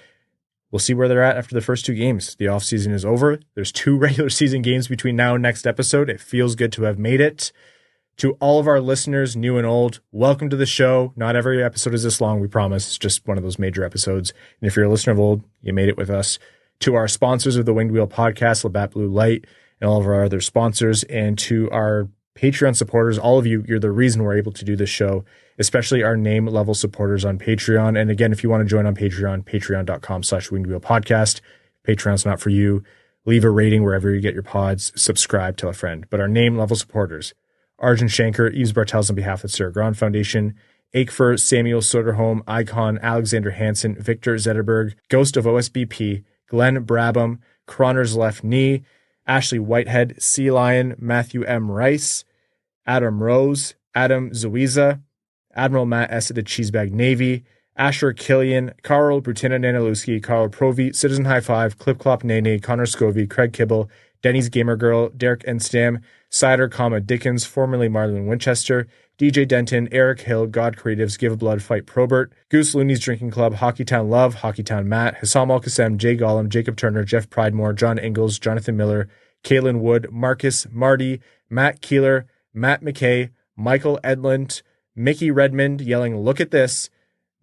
We'll see where they're at after the first two games. The offseason is over. There's 2 regular season games between now and next episode. It feels good to have made it. To all of our listeners, new and old, welcome to the show. Not every episode is this long, we promise. It's just one of those major episodes. And if you're a listener of old, you made it with us. To our sponsors of the Winged Wheel podcast, Labatt Blue Light, and all of our other sponsors, and to our Patreon supporters, all of you, you're the reason we're able to do this show, especially our name level supporters on Patreon. And again, if you want to join on Patreon, patreon.com/wingedwheelpodcast. Patreon's not for you. Leave a rating wherever you get your pods. Subscribe, tell a friend. But our name level supporters, Arjun Shankar, Yves Bartels on behalf of the Sarah Grand Foundation, Aikfer, Samuel Soderholm, Icon, Alexander Hansen, Victor Zetterberg, Ghost of OSBP, Glenn Brabham, Croner's Left Knee, Ashley Whitehead, Sea Lion, Matthew M. Rice, Adam Rose, Adam Zuiza, Admiral Matt S. of the Cheesebag Navy, Asher Killian, Carl Brutina Nanaluski, Carl Provi, Citizen High Five, Clip Clop Nene, Connor Scovey, Craig Kibble, Denny's Gamer Girl, Derek and Stam, Seider, Dickens, formerly Marlon Winchester, DJ Denton, Eric Hill, God Creatives, Give Blood, Fight Probert, Goose Looney's Drinking Club, Hockeytown Love, Hockeytown Matt, Hassam Al-Qassem, Jay Gollum, Jacob Turner, Jeff Pridemore, John Ingalls, Jonathan Miller, Kaylin Wood, Marcus, Marty, Matt Keeler, Matt McKay, Michael Edlund, Mickey Redmond yelling, "Look at this,"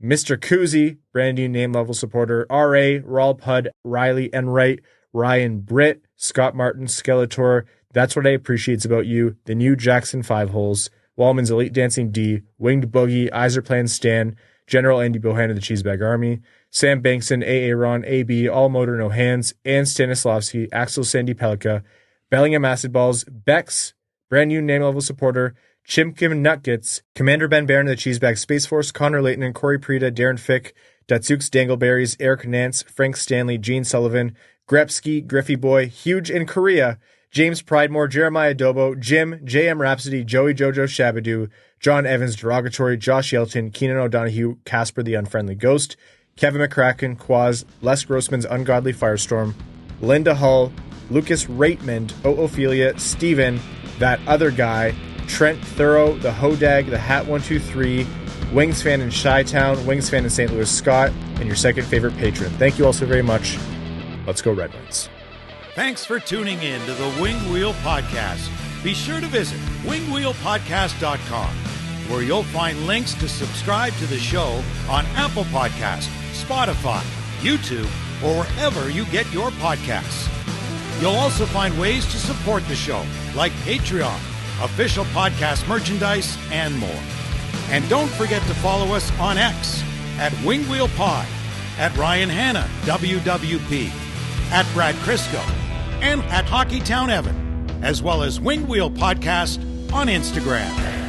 Mr. Koozie, brand new name level supporter, R.A., Raul Pud, Riley Enright, Ryan Britt, Scott Martin, Skeletor, That's What I Appreciates About You, The New Jackson 5 Holes, Wallman's Elite Dancing D, Winged Boogie, Iserplan Stan, General Andy Bohan of the Cheeseburger Army, Sam Bankson, A.A. Ron, A.B., All Motor No Hands, Ann Stanislavski, Axel Sandy Pelika, Bellingham Acid Balls, Bex, brand new name level supporter, Chimkin Nutgets, Commander Ben Barron of the Cheesebag Space Force, Connor Layton and Corey Prida, Darren Fick, Datsukes Dangleberries, Eric Nance, Frank Stanley, Gene Sullivan, Grepsky, Griffey Boy, Huge in Korea, James Pridemore, Jeremiah Dobo, Jim, JM Rhapsody, Joey Jojo Shabadoo, John Evans, Derogatory, Josh Yelton, Keenan O'Donohue, Casper the Unfriendly Ghost, Kevin McCracken, Quaz, Les Grossman's Ungodly Firestorm, Linda Hull, Lucas Raitmond, Ophelia, Steven, That Other Guy, Trent Thorough, The Hodag, The Hat 123, Wings fan in Chi-Town, Wings fan in St. Louis, Scott, and your second favorite patron. Thank you all so very much. Let's go Red Wings. Thanks for tuning in to the Wing Wheel Podcast. Be sure to visit wingwheelpodcast.com, where you'll find links to subscribe to the show on Apple Podcasts, Spotify, YouTube, or wherever you get your podcasts. You'll also find ways to support the show, like Patreon, official podcast merchandise, and more. And don't forget to follow us on X at WingWheelPod, at Ryan Hanna, WWP, at Brad Crisco, and at Hockeytown Evan, as well as Wing Wheel Podcast on Instagram.